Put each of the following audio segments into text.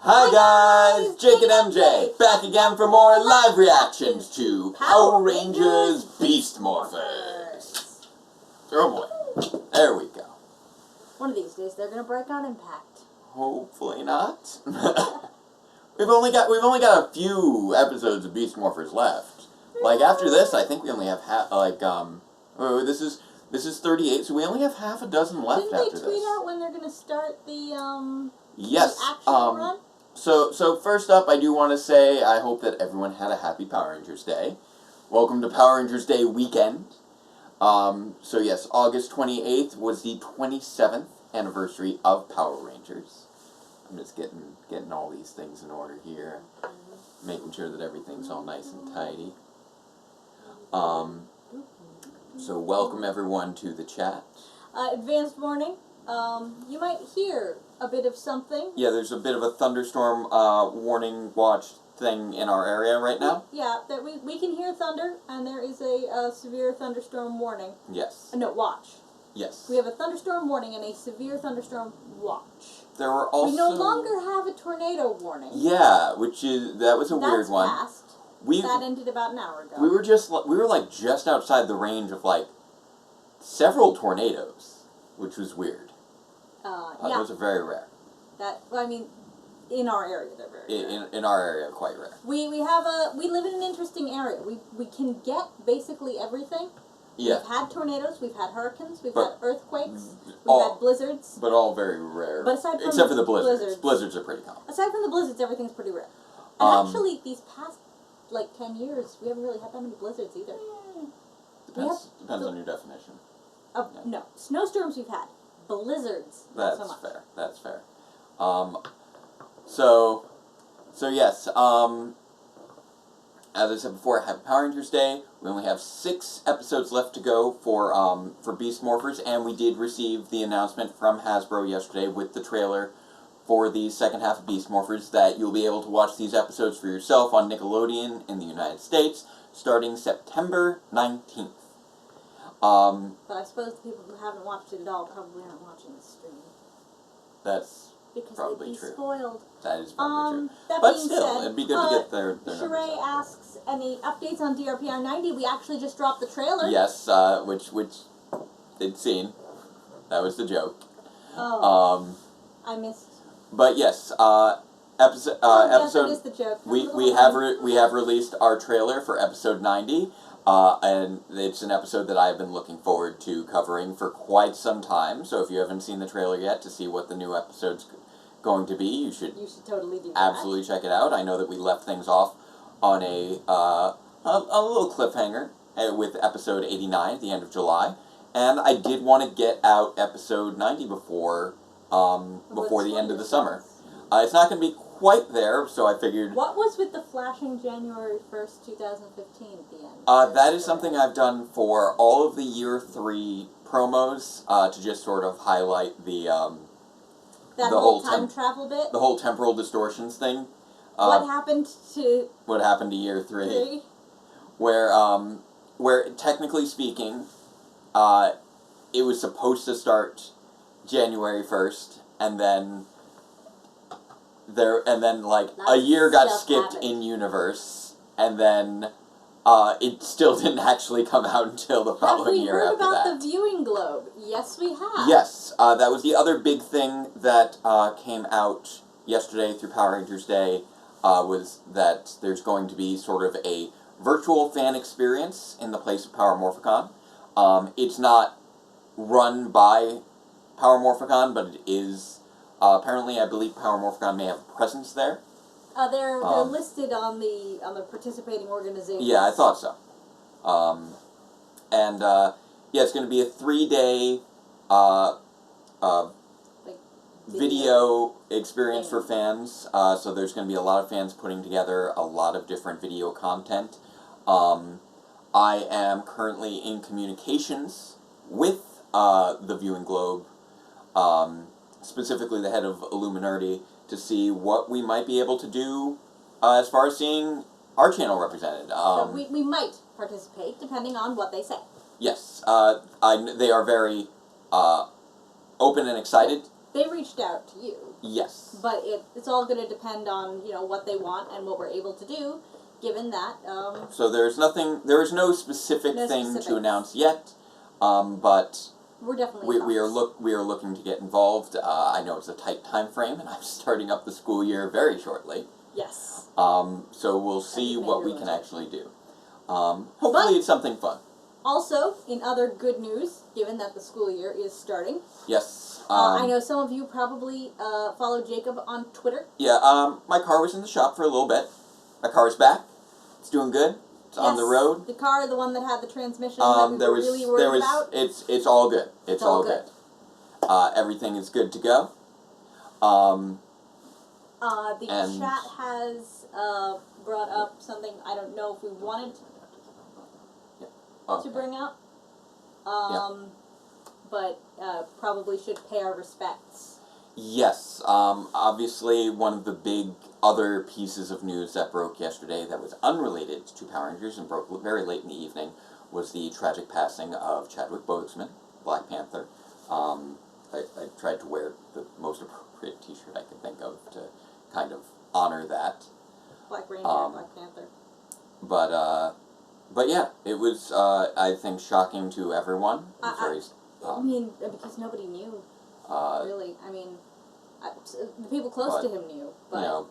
Hi guys, Jake and MJ, back again for more live reactions to Power Rangers Beast Morphers. Oh boy, there we go. One of these days they're gonna break on impact. Hopefully not. we've only got a few episodes of Beast Morphers left. Like after this, I think we only have this is 38, so we only have half a dozen left. Didn't after they tweet this. out when they're gonna start the Yes. the action run? So first up, I do want to say I hope that everyone had a happy Power Rangers Day. Welcome to Power Rangers Day weekend. So yes, August 28th was the 27th anniversary of Power Rangers. I'm just getting all these things in order here, making sure that everything's all nice and tidy. So welcome everyone to the chat. Advanced warning. You might hear a bit of something. Yeah, there's a bit of a thunderstorm warning watch thing in our area right now. Yeah, that we can hear thunder, and there is a severe thunderstorm warning. Yes. No, watch. Yes. We have a thunderstorm warning and a severe thunderstorm watch. There were also... We no longer have a tornado warning. Yeah, that was a weird one. Passed. That ended about an hour ago. We were just outside the range of like several tornadoes, which was weird. Yeah. Those are very rare. In our area they're very rare. In our area, quite rare. We live in an interesting area. We can get basically everything. Yeah. We've had tornadoes, we've had hurricanes, we've had earthquakes, we've had blizzards. But all very rare. But aside from except for the blizzards. Blizzards are pretty common. Aside from the blizzards, everything's pretty rare. And actually, these past 10 years, we haven't really had that many blizzards either. Depends on your definition. Oh, yeah. No. Snowstorms we've had. Blizzards, not so much. That's fair. So yes, as I said before, Happy Power Rangers Day. We only have 6 episodes left to go for Beast Morphers, and we did receive the announcement from Hasbro yesterday with the trailer for the second half of Beast Morphers that you'll be able to watch these episodes for yourself on Nickelodeon in the United States starting September 19th. But I suppose the people who haven't watched it at all probably aren't watching the stream. That's because probably they'd be true. Spoiled. That is probably true. That but being still, said, it'd be good to get their Sheree asks, any updates on DRPR 90? We actually just dropped the trailer. Yes, which they'd seen. That was the joke. Oh. I missed. But yes, episode. Yes, it is the joke. We have released our trailer for episode 90. And it's an episode that I've been looking forward to covering for quite some time. So if you haven't seen the trailer yet to see what the new episode's going to be, you should totally do that. Absolutely check it out. I know that we left things off on a little cliffhanger with episode 89 at the end of July, and I did want to get out episode 90 before the end of the summer. It's not going to be quite there, so I figured... What was with the flashing January 1st, 2015 at the end? That is something I've done for all of the Year 3 promos, to just sort of highlight the whole time travel bit? The whole temporal distortions thing. What happened to Year 3? Where technically speaking, it was supposed to start January 1st, and then a year got skipped in universe, and then it still didn't actually come out until the following year after that. Have we heard about the viewing globe? Yes, we have. Yes, that was the other big thing that came out yesterday through Power Rangers Day, was that there's going to be sort of a virtual fan experience in the place of Power Morphicon. It's not run by Power Morphicon, but it is... apparently, I believe Power Morphicon may have a presence there. They're listed on the participating organizations. Yeah, I thought so. Yeah, it's going to be a 3-day video experience for fans. So there's going to be a lot of fans putting together a lot of different video content. I am currently in communications with the Viewing Globe, specifically the head of Illuminati, to see what we might be able to do as far as seeing our channel represented. So we might participate, depending on what they say. Yes, they are very open and excited they reached out to you. Yes. But it's all going to depend on, what they want and what we're able to do, given that, So there is no specific thing specifics. to announce yet, but we're definitely we are looking to get involved. I know it's a tight time frame, and I'm starting up the school year very shortly. Yes. So we'll see what we can actually do. Hopefully But it's something fun. Also, in other good news, given that the school year is starting, Yes. I know some of you probably follow Jacob on Twitter. Yeah, my car was in the shop for a little bit. My car is back. It's doing good. It's on the road. The car, the one that had the transmission that we were really worried about. It's all good. It's all good. Everything is good to go. The chat has brought up something I don't know if we wanted to bring up. But probably should pay our respects. Yes. Obviously, one of the big other pieces of news that broke yesterday that was unrelated to Power Rangers and broke very late in the evening was the tragic passing of Chadwick Boseman, Black Panther. I tried to wear the most appropriate T-shirt I could think of to kind of honor that. Black Ranger, Black Panther. But yeah, it was, I think, shocking to everyone. I mean, because nobody knew, really. I mean, the people close to him knew, but...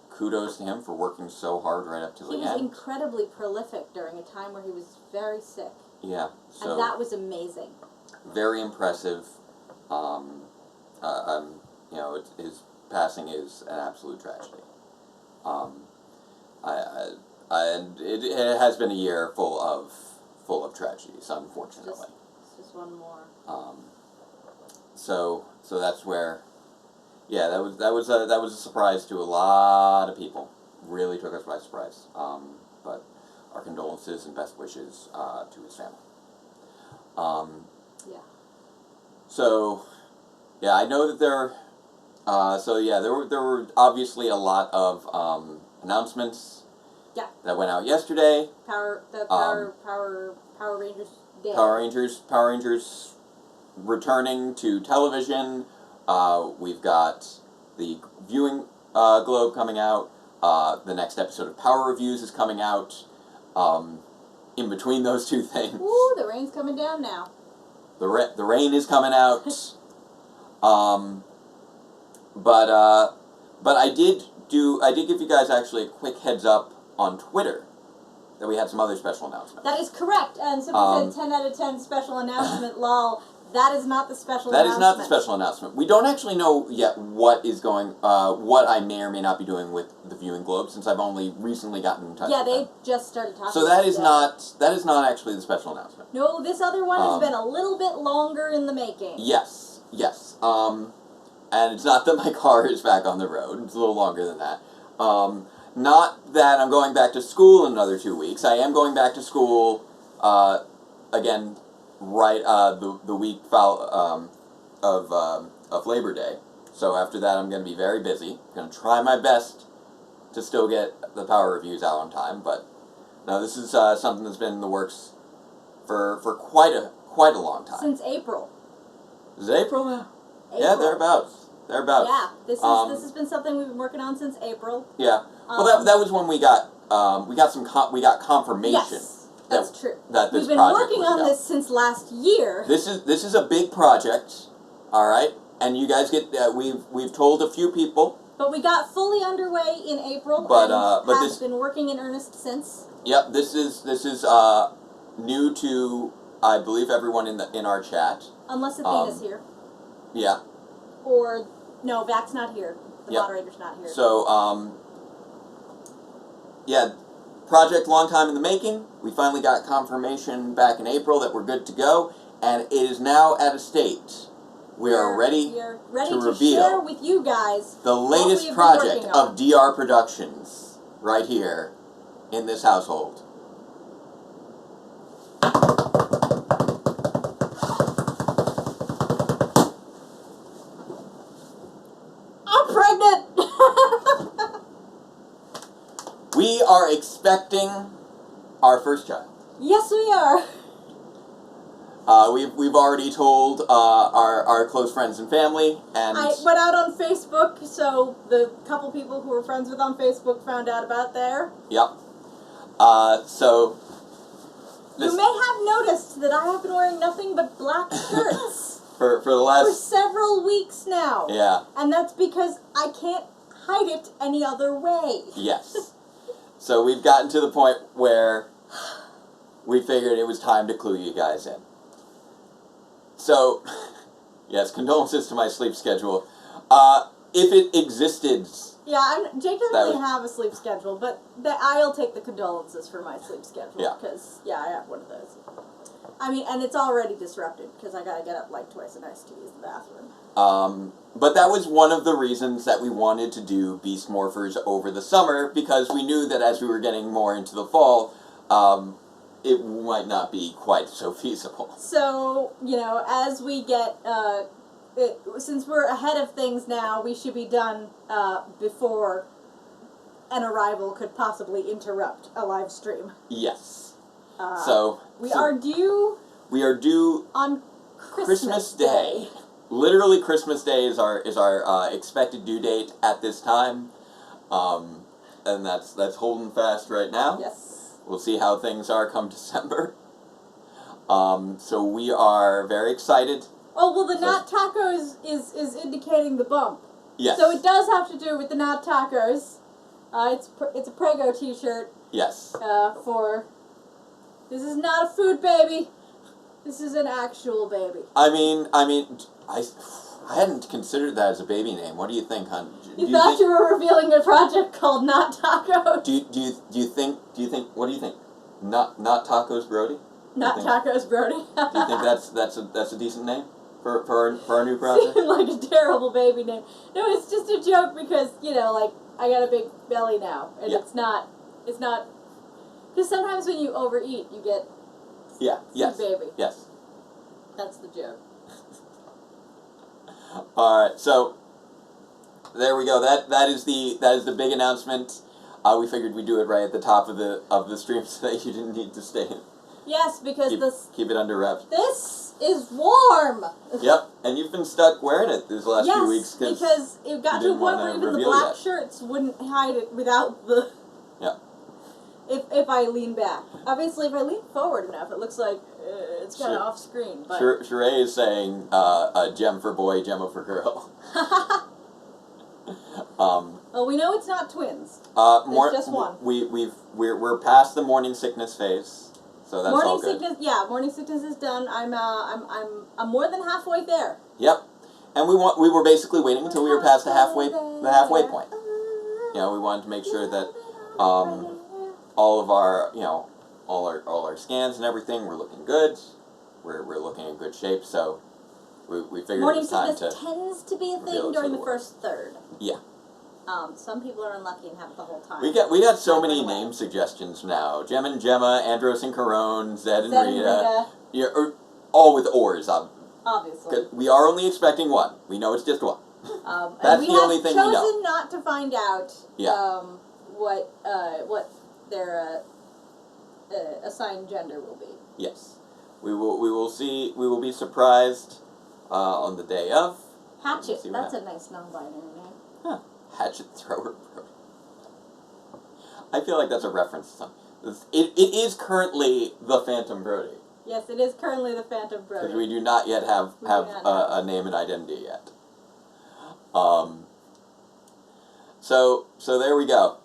kudos to him for working so hard right up to the end. He was incredibly prolific during a time where he was very sick. Yeah. So and that was amazing. Very impressive. His passing is an absolute tragedy. And it has been a year full of tragedies, unfortunately. Just one more. So that's where, yeah, that was a surprise to a lot of people. Really took us by surprise. But our condolences and best wishes to his family. Yeah. So, yeah, I know that there were obviously a lot of announcements. Yeah. That went out yesterday. Power Rangers Day. Power Rangers returning to television. We've got the viewing globe coming out. The next episode of Power Reviews is coming out. In between those two things. Ooh, the rain's coming down now. The rain is coming out. But I did give you guys actually a quick heads up on Twitter that we had some other special announcements. That is correct. And somebody said 10 out of 10 special announcement, lol. That is not the special announcement. That is not the special announcement. We don't actually know yet what I may or may not be doing with the viewing globe, since I've only recently gotten in touch with them. Yeah, they just started talking So that is not actually the special announcement. No, this other one has been a little bit longer in the making. Yes. And it's not that my car is back on the road. It's a little longer than that. Not that I'm going back to school in another 2 weeks. I am going back to school, again, right, the week of Labor Day. So after that, I'm going to be very busy. I'm going to try my best to still get the Power Reviews out on time, but no, this is something that's been in the works for quite a long time. Since April. Is it April now? Yeah, thereabouts. Yeah, this has been something we've been working on since April. Yeah. Well, that was when we got confirmation. Yes, that's true. That this we've been project working was on about. this since last year. This is a big project, all right. And you guys get we've told a few people. But we got fully underway in April. But has been working in earnest since. Yep. This is new to, I believe, everyone in our chat. Unless Athena's here. Yeah. Or no, Vac's not here. The moderator's not here. So yeah, project long time in the making. We finally got confirmation back in April that we're good to go, and it is now at a state we are ready to reveal share with you guys the latest project of DR Productions right here in this household. I'm pregnant! We are expecting our first child. Yes, we are. We've already told our close friends and family, and I went out on Facebook, so the couple people who were friends with on Facebook found out about there. Yep. So you may have noticed that I have been wearing nothing but black shirts for the last for several weeks now. Yeah. And that's because I can't hide it any other way. Yes. So we've gotten to the point where we figured it was time to clue you guys in. So, yes, condolences to my sleep schedule. If it existed... Yeah, Jake doesn't really have a sleep schedule, but I'll take the condolences for my sleep schedule. Yeah. Because, yeah, I have one of those. I mean, and it's already disrupted, because I gotta get up like twice a night to use the bathroom. But that was one of the reasons that we wanted to do Beast Morphers over the summer, because we knew that as we were getting more into the fall, it might not be quite so feasible. So, you know, as we get, since we're ahead of things now, we should be done before an arrival could possibly interrupt a live stream. Yes. So we are due on Christmas Day. Literally, Christmas Day is our expected due date at this time, and that's holding fast right now. Yes. We'll see how things are come December. So we are very excited. Oh, well, the Not Tacos is indicating the bump. Yes. So it does have to do with the Not Tacos. It's a Prego t-shirt. Yes. This is not a food baby. This is an actual baby. I mean, I hadn't considered that as a baby name. What do you think, hon? You thought you were revealing a project called Not Tacos. Do you think? What do you think? Not Tacos Brody? Not Tacos Brody. Do you think that's a decent name for our new project? Seemed like a terrible baby name. No, it's just a joke because, you know, like, I got a big belly now, and yeah. it's not, because sometimes when you overeat, you get yes, baby. Yes. That's the joke. All right, so there we go. That is the big announcement. We figured we'd do it right at the top of the stream so that you didn't need to stay. Yes, because keep it under wraps. This is warm. Yep, and you've been stuck wearing it these last few weeks because it got to a point where even the black shirts wouldn't hide it without the. Yeah. If I lean back, obviously, if I lean forward enough, it looks like it's kind of off screen. But Sheree is saying, "Gem for boy, Gemma for girl." Well, we know it's not twins. It's just one. We're past the morning sickness phase, so that's all good. Morning sickness is done. I'm more than halfway there. Yep, and we were basically waiting until we were past the halfway point. You know, we wanted to make sure that all of our all our scans and everything were looking good. We're looking in good shape, so we figured it was time to. Morning sickness tends to be a thing during the first third. Yeah. Some people are unlucky and have it the whole time. We got so many name suggestions now. Gem and Gemma, Andros and Caron, Zed and Rita. Yeah, all with ors, obviously. We are only expecting one. We know it's just one. That's the only thing we know. We have chosen not to find out what their assigned gender will be. Yes. We will see. We will be surprised on the day of. Hatchet. That's a nice non-binary name. Huh. Hatchet thrower. I feel like that's a reference to something. It is currently the Phantom Brody. Yes, it is currently the Phantom Brody. Because we do not yet have a name and identity yet. So there we go.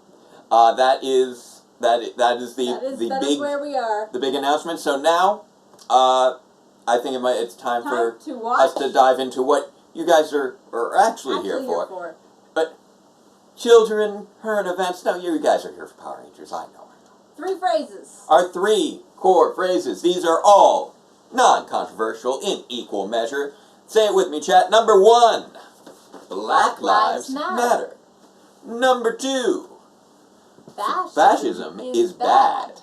That is the where we are. The big announcement. So now, I think it's time for us to dive into what you guys are actually here for. But children, current events. No, you guys are here for Power Rangers. I know. 3 phrases. Our 3 core phrases. These are all non-controversial in equal measure. Say it with me, chat. Number 1, Black Lives Matter. Number 2, Fascism is bad.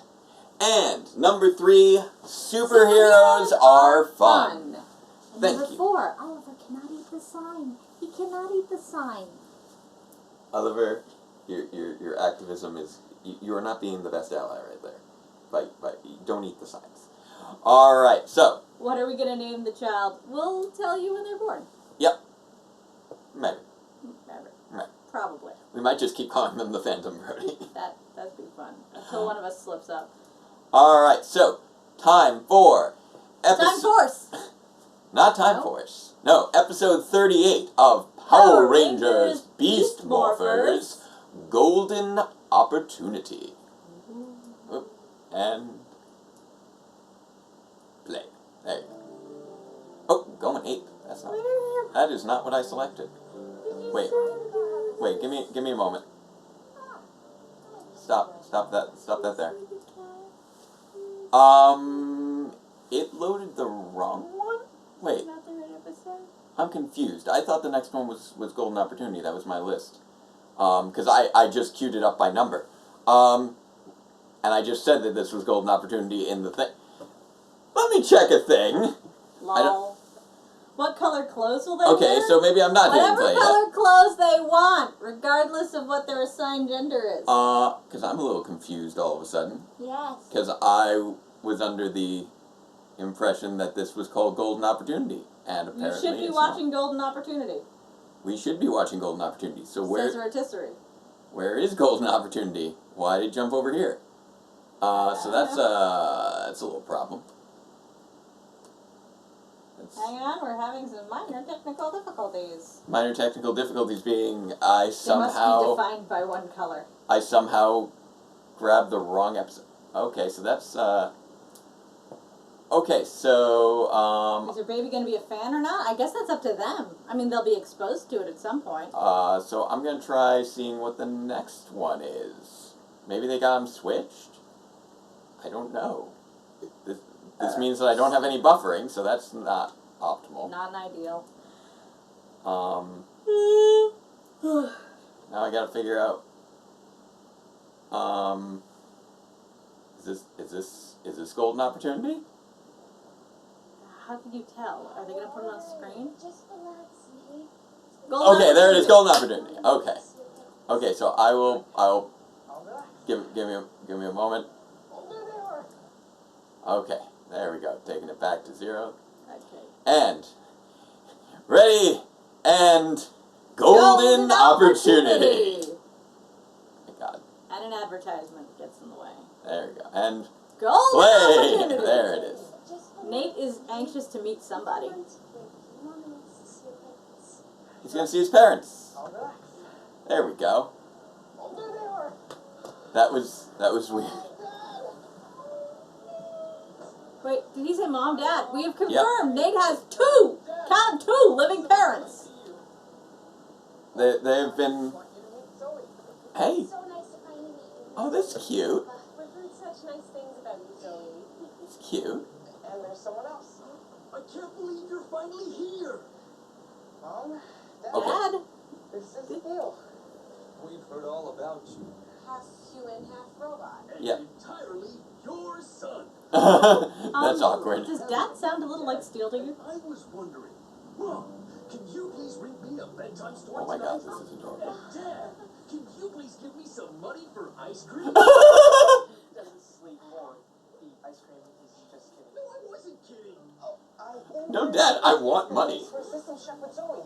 And number 3, superheroes are fun. Thank you. Number 4, Oliver cannot eat the sign. He cannot eat the sign. Oliver, your activism is, you are not being the best ally right there. But don't eat the signs. Alright, so, What are we gonna name the child? We'll tell you when they're born. Yep. Maybe. Never. Right. Probably. We might just keep calling them the Phantom Brody. That'd be fun. Until one of us slips up. Alright, so, time for Time Force! Not Time No. Force. No, episode 38 of Power Rangers Beast Morphers Golden Opportunity. Oop, and play. There you go. Oh, going 8. That is not what I selected. Wait, give me a moment. Stop that there. It loaded the wrong one? Wait, Not the right episode? I'm confused. I thought the next one was Golden Opportunity. That was my list. Because I just queued it up by number. And I just said that this was Golden Opportunity in the thing. Let me check a thing. Lol. What color clothes will they Okay, wear? so maybe I'm not hitting play Whatever color clothes they want, regardless of what their assigned gender is. Because I'm a little confused all of a sudden. Yes. Because I was under the impression that this was called Golden Opportunity. And apparently You should be it's watching not. Golden Opportunity. We should be watching Golden Opportunity. So Says rotisserie. where is Golden Opportunity? Why did it jump over here? So that's a little problem. Hang on, we're having some minor technical difficulties. Minor technical difficulties being They must be defined by one color. I somehow grabbed the wrong episode. Okay, so that's okay, so Is your baby going to be a fan or not? I guess that's up to them. I mean, they'll be exposed to it at some point. so I'm gonna try seeing what the next one is. Maybe they got them switched. I don't know. This means that I don't have any buffering, so that's not optimal. Not an ideal. Now I gotta figure out. Is this Golden Opportunity? How can you tell? Are they going to put it on screen? Just relax, Nate. Okay, there it is, Golden Opportunity. Okay. Okay, so I'll give me a moment. Okay, there we go. Taking it back to 0. Okay. And ready and Golden Opportunity. Thank God. And an advertisement gets in the way. There we go. And Golden play. Opportunity. There it is. Nate is anxious to meet somebody. He's gonna see his parents. There we go. That was weird. Wait, did he say mom, dad? We have confirmed Nate has 2, count 2 living parents. They've been. Hey. So nice to finally meet you. Oh, this is cute. We've heard such nice things about you, Zoe. It's cute. And there's someone else. I can't believe you're finally here. Mom, Dad, Okay. Dad? this is the deal. We've heard all about you. Half human, half robot. And Yeah. entirely your son. That's awkward. Does Dad sound a little like Steel Digger? I was wondering, Mom, can you please read me a bedtime story Oh my God, tonight? this is adorable. And Dad, can you please give me some money for ice cream? Doesn't sleep or eat ice cream. He's just kidding. No, I wasn't kidding. No, Dad, I want money. For assistant chef with Zoe.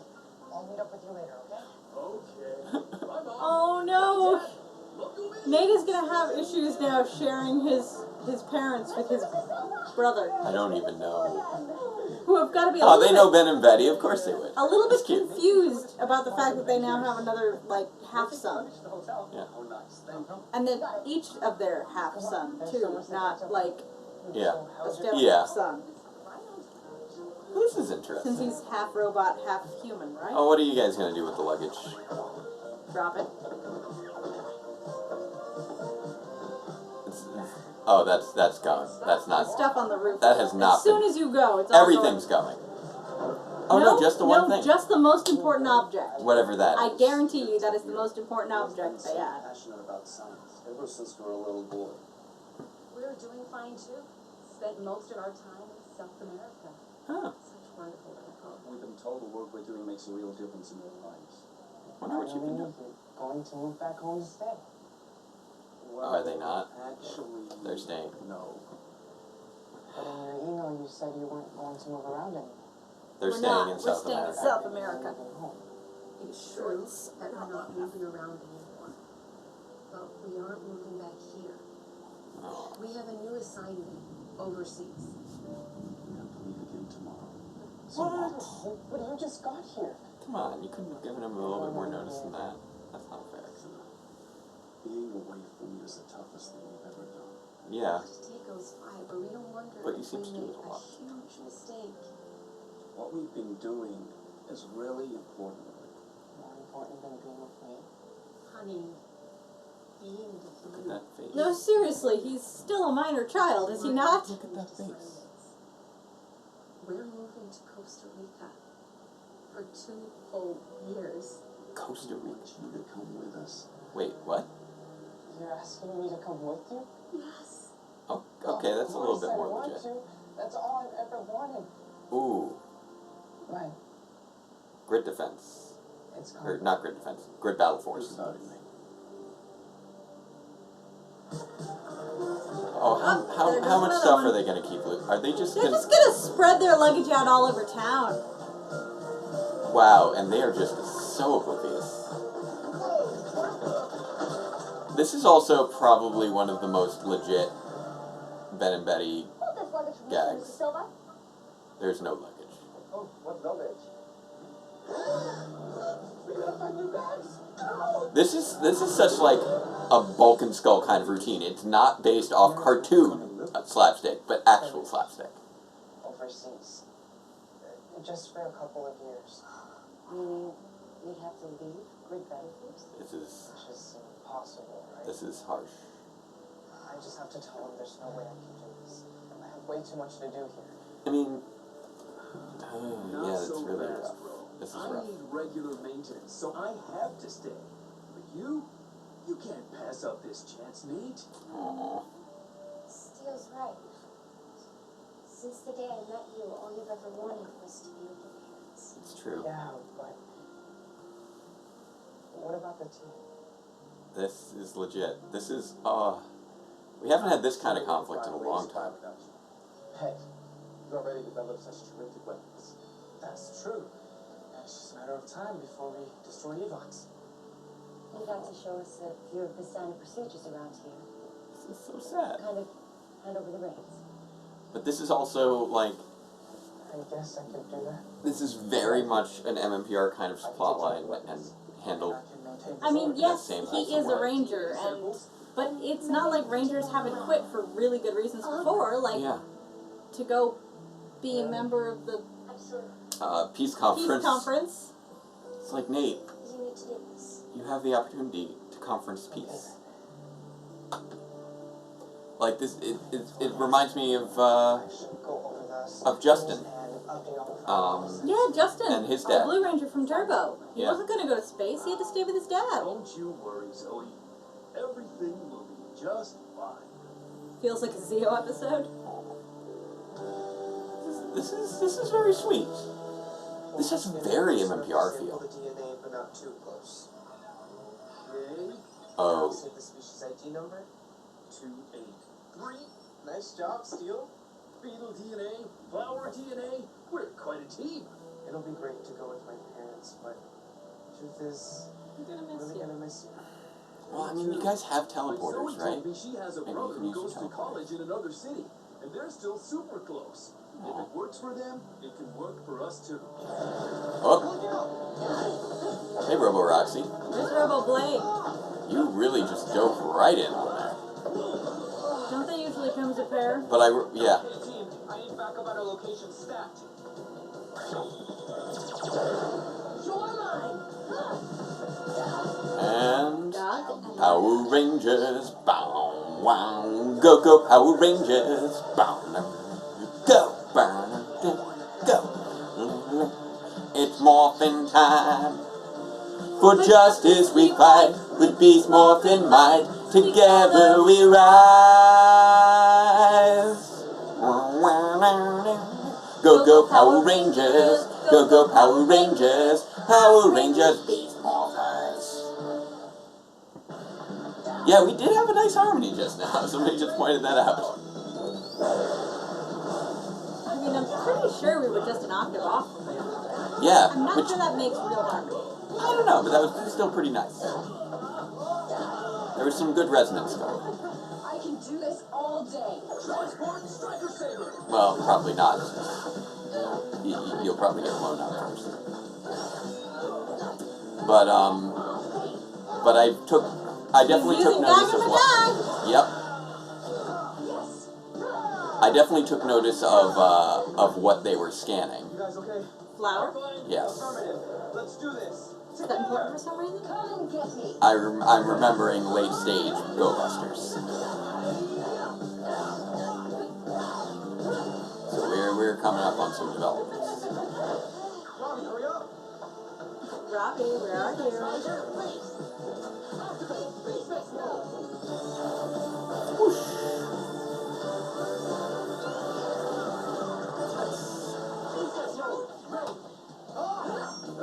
I'll meet up with you later, okay? Okay. Bye, Mom. Oh no! Dad, love you, man. Nate is gonna have issues now sharing his parents with his brother, I don't even know. who have got to be a Oh, little they bit, know Ben and Betty. Of course they would. a little bit It's cute. confused about the fact that they now have another half son, The hotel. Yeah. Oh, nice. Thank you. and then each of their half son too, not like Yeah. a step Yeah. son, This is since interesting. he's half robot, half human, right? Oh, what are you guys gonna do with the luggage? Drop it. Oh, that's gone. That's The not. stuff on the roof. That has not As soon been- as you go, it's all Everything's going. Oh no, just the one no, thing. just the most important object. Whatever that I is. guarantee you that is the most important object they had. Passionate about science ever since we were a little boy. We're doing fine too. Spent most of our time in South America. Huh. Such wonderful people. We've been told the work we're doing makes a real difference in their lives. Wonder what you've been doing. Going to move back home to stay. Well, Are they not? Actually, They're staying. No. But in your email, you said you weren't going to move around anymore. They're We're staying not. in We're South staying in America. South America. Moving home. It's true that we're not moving around anymore. But we aren't moving back here. Oh. We have a new assignment overseas. We have to leave again tomorrow. What? But you just got here. Come on, you couldn't have given him a little bit more notice than that. That's not fair. Being away from you is the toughest thing we've ever done. Yeah. Takeo's fine, but we don't wonder But you if seem we to do made it a lot. huge mistake. What we've been doing is really important. More important than being with me. Honey, being with Look at you. that face. No, seriously, he's still a minor child, is he not? Look at that face. We're moving to Costa Rica for 2 whole years. Costa I want Rica. you to come with us. Wait, what? You're asking me to come with you? Yes. Oh, okay, that's a little bit more Of course I legit. want to. That's all I've ever wanted. Ooh, But grid defense. it's Or gone. not grid defense, grid battle Who's force. starting me? Oh, there goes how much another stuff one. are they gonna keep? Are they just They're gonna... just gonna spread their luggage out all over town. Wow, and they are just so oblivious. This is also probably one of the most legit Ben and Betty Hold this luggage for me, gags. Mrs. Silva. There's no luggage. Oh, what luggage? We gotta find new bags. This is such like a Bulk and Skull kind of routine. It's not based off cartoon slapstick, but actual slapstick. Overseas. Just for a couple of years. Meaning we'd have to leave Grid Battle Force? This is Which is impossible, right? this is harsh. I just have to tell him there's no way I can do this. I have way too much to do here. I mean, Not yeah, it's so really fast, rough. bro. This is I rough. need regular maintenance, so I have to stay. But you can't pass up this chance, Nate. Aw. Steele's right. Since the day I met you, all you've ever wanted was to be with your parents. It's true. Yeah, but what about the team? This is legit. This is we haven't had this kind of conflict in a long time. Hey, you already developed such terrific weapons. That's true. It's just a matter of time before we destroy Evox. You got to show us a few of the standard procedures around here. This is so sad. Kind of hand over the reins. But this is also like I guess I could do that. this is very much an MMPR kind of plotline and handled. I mean, yes, same he wholesome is a way. ranger, but it's not like rangers haven't quit for really good reasons before, like Yeah. to go be a member of the Absolutely. Peace conference. peace conference. It's like, Nate, You need to do this. you have the opportunity to conference peace. Like this, it reminds me of I should go over the Of Justin. and update all the files. Yeah, Justin, And his the dad. Blue Ranger from Turbo. He Yeah. wasn't gonna go to space. He had to stay with his dad. Don't you worry, Zoe. Everything will be just fine. Feels like a Zeo episode. This is very sweet. This has very MMPR feel. The DNA, but not too close. Okay. Oh, Save the species ID number. 283. Nice job, Steele. Beetle DNA, flower DNA. We're quite a team. It'll be great to go with my parents, but truth is, I'm gonna I'm miss really you. gonna miss you. well, I mean, you guys have But teleporters, Zoe right? told me she has a Maybe you brother can who use your goes to teleporter. college in another city, and they're still super close. If it works for them, it can work for us too. Oh, hey, Robo Roxy, Where's Robo Blade? you really just dove right in on there. Don't they usually come as a pair? But yeah. Hey team, I need backup at our location stat. And Dog. Power Rangers, bow, wow, go go Power Rangers, bow, go, bow, go. It's morphin' time. For justice we fight, with Beast Morphin' might. Together we rise. Go go Power Rangers, go go Power Rangers, Power Rangers Beast Morphers. Yeah, we did have a nice harmony just now. Somebody just pointed that out. pretty sure we were just an octave off from it. Yeah, I'm not which sure that makes real harmony. I don't know, but that was still pretty nice. There was some good resonance going. I can do this all day. Transport Striker Saber. Well, probably not. You'll probably get blown up first. But I definitely took notice of what. Yep. I definitely took notice of what they were scanning. You guys okay? Flower? Yes. Affirmative. Let's do this. Is that important for some reason? Come and get me. I'm remembering late stage Go Busters. So we're coming up on some developments. Robbie, hurry up. Robbie, where are you?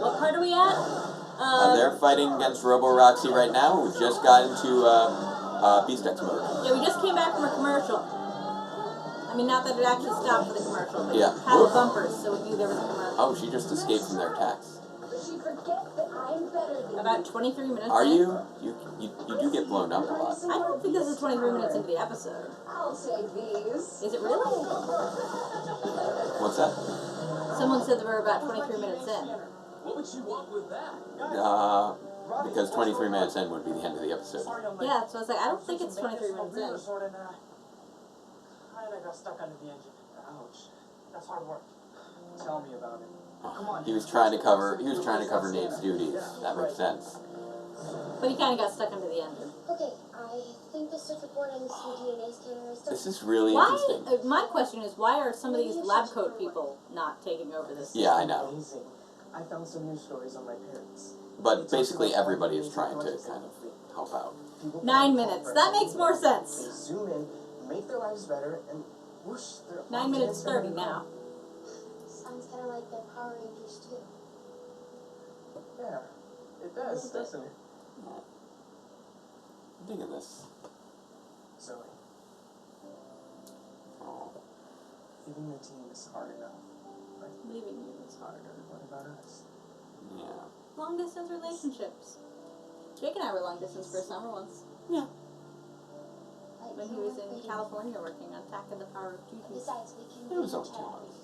What part are we at? They're fighting against Robo-Roxy right now. We've just got into Beast X mode. Yeah, we just came back from a commercial. I mean, not that it actually stopped for the commercial, but Yeah. it had the bumpers, so we knew there was a commercial. Oh, she just escaped from their attacks. She forgets that I'm better than About 23 minutes Are in. you? You do get blown up a lot. I don't think this is 23 minutes into the episode. I'll take these. Is it really? What's that? Someone said that we're about 23 minutes in. What would you want with that? Because 23 minutes in would be the end of the episode. Sorry, I'm late. Yeah, so I was like, I don't think it's 23 minutes in. Sort of, kinda got stuck under the engine. Ouch. That's hard work. Tell me about it. Come on. He was trying to cover Nate's duties. That makes sense. But he kind of got stuck under the engine. Okay, I think the circuit board on this new DNA scanner is still... This is really Why? interesting. My question is, why are some of these lab coat people not taking over this? Yeah, I know. Amazing. I found some news stories on my parents. But basically everybody is trying to kind of help out. 9 minutes. That makes more They sense. zoom in, make their lives better, and whoosh, they're 9 minutes 30 now. Sounds kind of like the Power Rangers too. Yeah, it does, doesn't it? I'm digging this. Zoe, Oh. leaving the team is hard enough. Right? Leaving you is harder. What about us? Yeah. Long distance relationships. Jake and I were long distance for a summer once. Yeah. Like, When he was in California working on Attack of the Power of Duty. Besides, we can It was be only 2 chatty. months.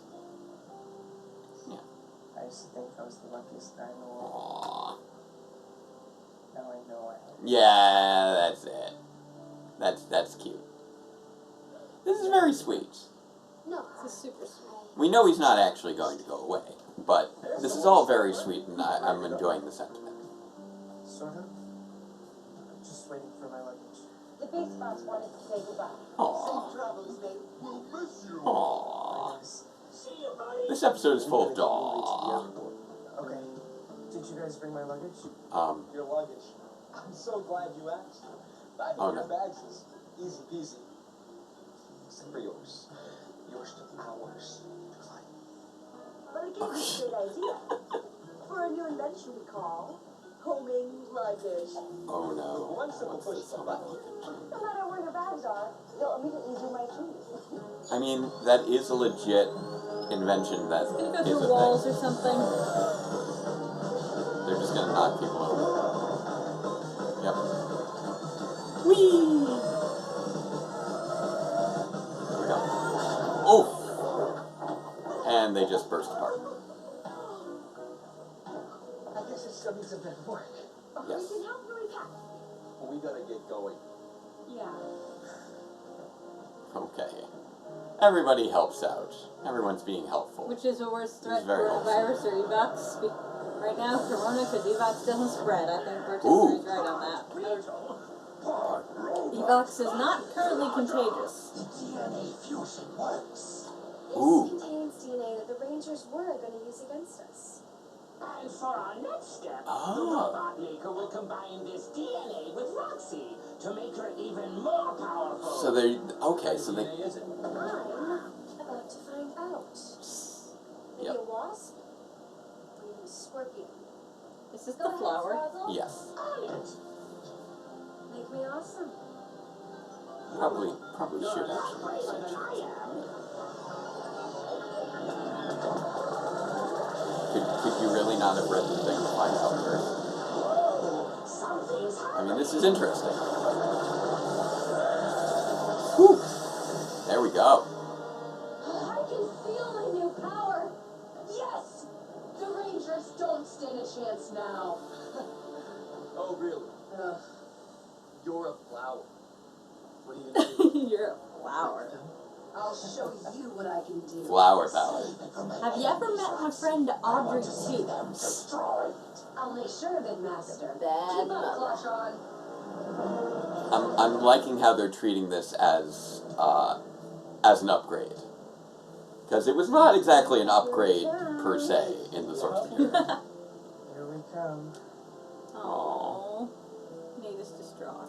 I used to think I was the luckiest guy in the world. Aww. Now I know I am. Yeah, that's it. That's cute. This is very sweet. No, This is super sweet. We know he's not actually going to go away, but this is all very sweet, and I'm enjoying the sentiment. Sort of. I'm just waiting for my luggage. the big spots wanted to say goodbye. Aww. Travels, Nate. We'll miss you. Aww. Guys, See you, buddy. This episode is full of I'm aww. gonna get you late to the airport. Okay. Did you guys bring my luggage? Your luggage. I'm so glad you asked. Back Oh, in your no. bags is easy peasy. Except for yours. Yours took hours to climb. But it gave me a good idea for a new invention we call homing luggage. Oh no. One simple push What's of a this button. on? No matter where your bags are, they'll immediately do my keys. I mean, that is a legit invention that Gonna go is through a walls thing. or something. They're just gonna knock people over. Yep. Whee! There we go. Oh! And they just burst apart. I guess it still needs a bit of work. Yes. We can help you repack. We gotta get going. Yeah. Okay. Everybody helps out. Everyone's being helpful. Which is a worse threat, It's very coronavirus or Evox? Right now, Corona, because Evox doesn't spread. I think Burgess Ooh. is right on that. Evox is not currently contagious. DNA fusion works. Ooh. This contains DNA that the Rangers were going to use against us. And for our next step, Ah. the robot maker will combine this DNA with Roxy to make her even more powerful. So they okay, so they DNA is it? I'm about to find out. Maybe Yep. a wasp? Maybe a scorpion. Is this Go the ahead, flower? Swazzle. yes. On it. Make me awesome. Probably You're should a lot actually. braver than I am. Could you really not have read the thing to find out first? I mean, this is interesting. Whew. There we go. I can feel my new power. Yes! The Rangers don't stand a chance now. Oh, really? Ugh. You're a flower. What are you gonna do? You're a flower. I'll show you what I can do. Flower power. Have you ever met my friend Audrey too? I'll make sure of it, Master. Bad Keep a clutch on. I'm liking how they're treating this as an upgrade. Because it was not exactly an upgrade per se in the source material. Here we come. Aww. Nate is distraught.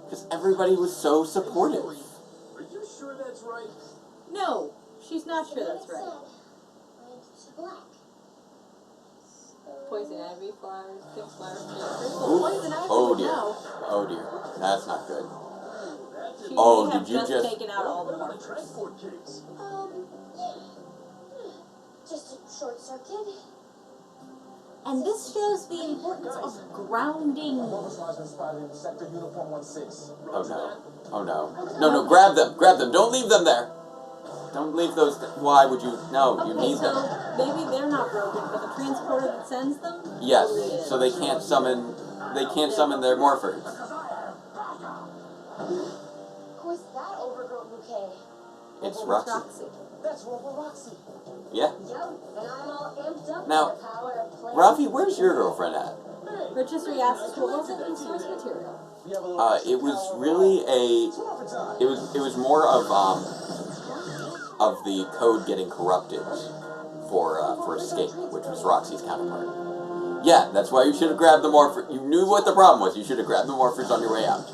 Because everybody was so supportive. Are you sure that's right? No, she's not sure that's right. Red to black. Poison ivy flowers, pink flowers, Ooh. poison ivy. Oh would dear. know. Oh dear. That's not good. She Oh, may have did you just- taken out all the What about morphers. transport case? Yeah. Just a short circuit. And this shows the importance of grounding. Morphers has been spotted in sector uniform 16. Oh no. Oh no. No, no, grab them. Grab them. Don't leave them there. Don't leave those. Why would you? No, you Okay, need so them. maybe they're not broken, but the transporter that sends them? Yes, so they can't summon. They can't summon their morphers. Who's that overgrown bouquet? It's Roxy. That's Roxy. Yeah. Yep, and I'm all amped up Now, for the power of play. Rafi, where's your girlfriend at? Rotisserie asks, what was it in source material? We have a little It was really a. It was more of the code getting corrupted for escape, which was Roxy's counterpart. Yeah, that's why you should have grabbed the morphers. You knew what the problem was. You should have grabbed the morphers on your way out.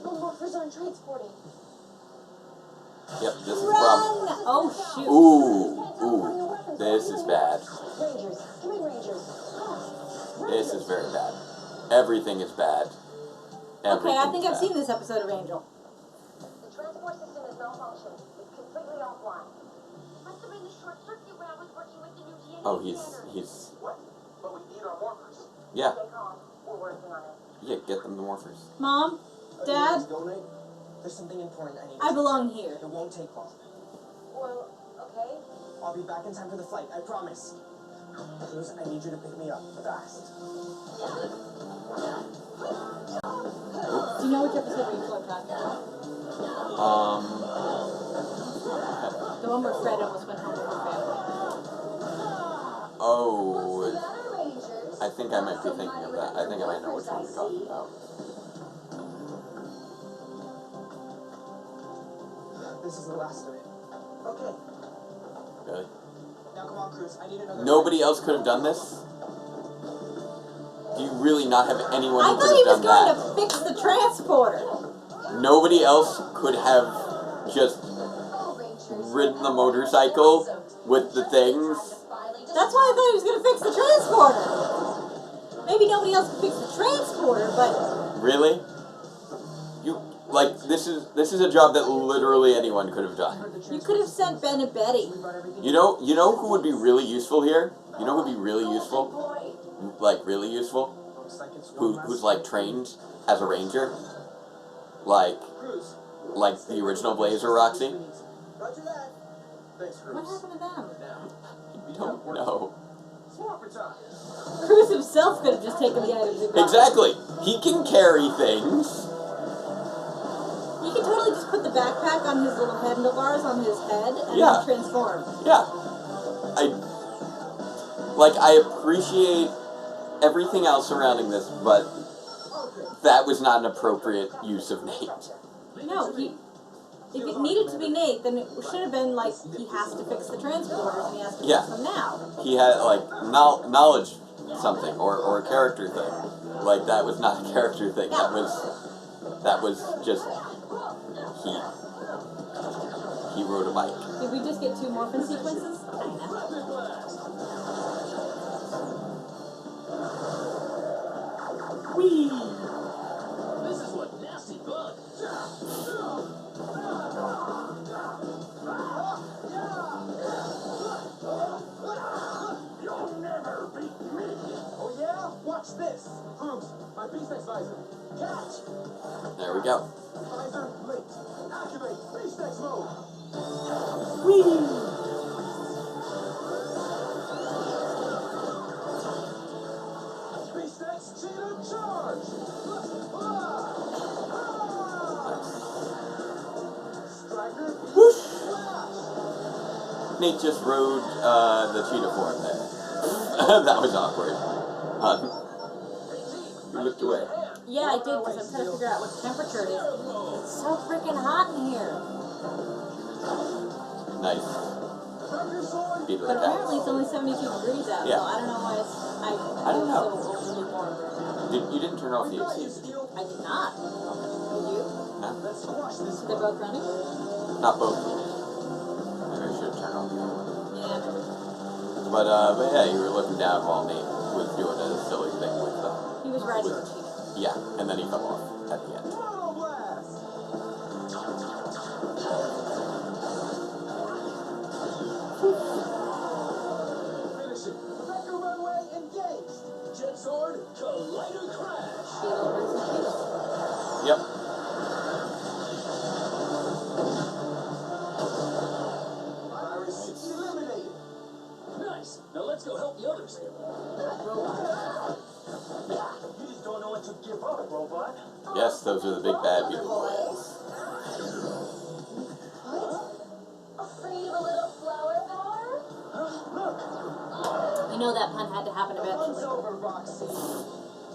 The morphers aren't transporting. Yep, this is the problem. Run! Oh, shoot. Ooh, this is bad. Rangers, come in, Rangers. This is very bad. Everything is bad. Okay, I think I've Everything's seen this episode of Angel. The transport system is malfunctioned. It's completely offline. Must have been the short circuit when I was working with the new DNA bad. Oh, scanner. he's. What? But we need our morphers. Yeah, Stay calm. We're working on it. yeah. Get them the morphers. Mom, Dad, Go, Nate. There's something important I need. I belong here. It won't take long. Well, okay. I'll be back in time for the flight. I promise. Cruz, I need you to pick me up fast. Do you know which episode of Angel I'm talking about? The one where Fred almost went home with her family. Oh, Rangers. I think I might be thinking of that. I think I might know which one you're talking about. This is the last of it. Okay. Really? Now come on, Cruz. I need another. Nobody else could have done this? Do you really not have anyone I who thought could he have was done going that? to fix the transporter. Nobody else could have just Oh, Rangers. ridden the motorcycle with the things. That's why I thought he was going to fix the transporter. Maybe nobody else can fix the transporter, but Really? You like this is a job that literally anyone could have done. you could have sent Ben and Betty. You know who would be really useful here? You know who would be really useful? Like really useful? Looks like it's Who's like trained as a ranger? Like the original Blazer Roxy? Roger that. Thanks, Cruz. What happened to them? Don't know. Morpher time. Cruz himself could have just taken the items and gone. Exactly. He can carry things. He could totally just put the backpack on his little handlebars on his head and Yeah. then transform. Yeah. I appreciate everything else surrounding this, but that was not an appropriate use of Nate. No, if it needed to be Nate, then it should have been like he has to fix the transporters and he has to Yeah. fix them now. He had like knowledge something or a character thing. Like that was not a character thing. That was just he rode a bike. Did we just get 2 morphin sequences? Whee! This is what nasty bug. visor. Catch! There we go. Visor linked. Activate. Beast X mode. Beast X Cheetah charge! Striker Whoosh! flash! Nate just rode the cheetah form there. That was awkward. You looked away. Yeah, I did, because I'm trying to figure out what temperature it is. It's so freaking hot in here. Nice. Beat of But the apparently it's cats. only 72 degrees out, Yeah. so I don't know why I don't know. so overly warm right now. You didn't turn off the AC. I did not. Did you? No? Let's squash this They're both running? Not both. Maybe I should turn on the other one. Yeah. But yeah, you were looking down while Nate was doing a silly thing with He was riding the cheetah. yeah, and then he fell off at the end. Mono blast! Finish it. Rebecca runway engaged. Jet Sword, Collider Crash. Beetle versus beetle. Yep. Virus eliminated. Nice. Now let's go help the others. Robot. You just don't know when to give up, robot. Yes, those are the big bad beetle boys. Afraid of a little flower power? You know that pun had to happen Run's eventually. over, Roxy.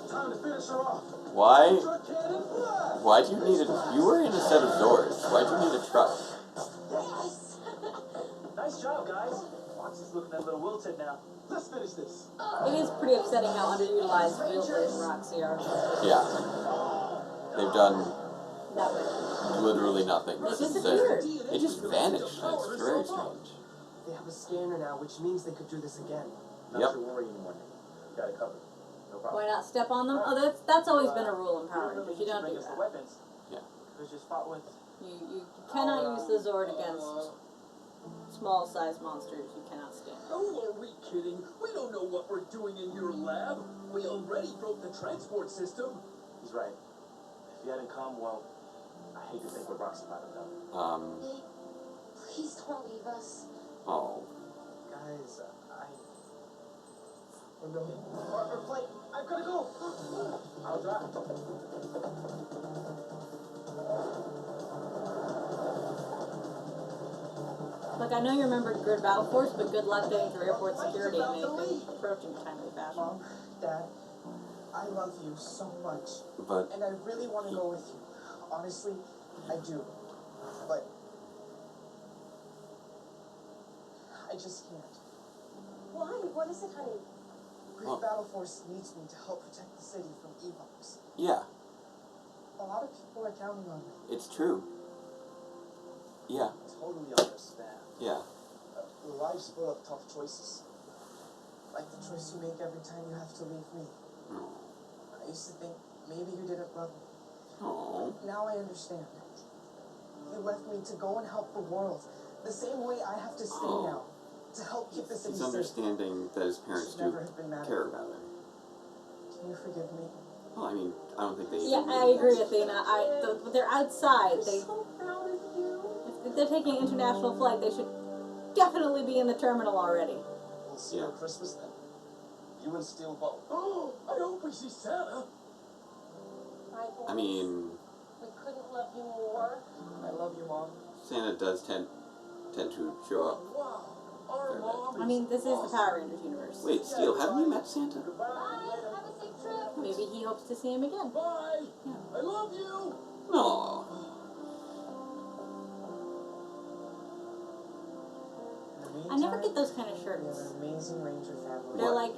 Time to finish her off. Why? Ultra cannon blast! Why'd you need a? You were in a set of Zords. Why'd you need a truck? Yes! Nice job, guys. Foxy's looking a little wilted now. Let's finish this. It is pretty upsetting how underutilized Wheelblade and Roxy are. Yeah. They've done Nothing. literally nothing. They disappeared. They just vanished. It's very strange. They have a scanner now, which means they could do this again. Yep. Not your worry anymore. You got it covered. No problem. Why not step on them? Oh, that's always been a rule in Power really Rangers. You need to don't bring do us the that. weapons. Yeah. We just fought with. You cannot use the Zord against small sized monsters. You cannot stand. Who are we kidding? We don't know what we're doing in your lab. We already broke the transport system. He's right. If you hadn't come, well, I hate to think what Roxy might have done. Nate, please don't leave us. Oh. Guys, Oh no. Partner flight. I've gotta go. I'll drive. Look, I know you remember Grid Battle Force, but good luck getting through airport security and anything approaching timely fashion. Mom, Dad, I love you so much. But And I really want to go with you. Honestly, I do. But I just can't. Why? What is it, honey? Great Battle Force needs me to help protect the city from Evox. yeah, A lot of people are counting on me. it's true. Yeah, Totally understand. yeah. Life's full of tough choices. Like the choice you make every time you have to leave me. I used to think maybe you didn't love me. Oh. Now I understand. You left me to go and help the world. The same way I have to stay now. To help keep the city He's safe. understanding that his parents Should do never have been mad at care me. about him. Can you forgive me? Well, I mean, I don't think they. Yeah, I agree, Athena. They're outside. I'm They, so proud of you. if they're taking an international flight, they should definitely be in the terminal already. We'll see you Yeah. on Christmas then. You and Steel both. Oh, I hope we see Santa. I mean, We couldn't love you more. I love you, Mom. Santa does tend to show up. Wow, our mom I mean, this is the Power Rangers universe. Wait, Steel, haven't you met Santa? Bye. Have a safe trip. Maybe he hopes to see him again. Bye. I love you. No. In the meantime, I never get those kind of we have shirts. an amazing Ranger family. They're like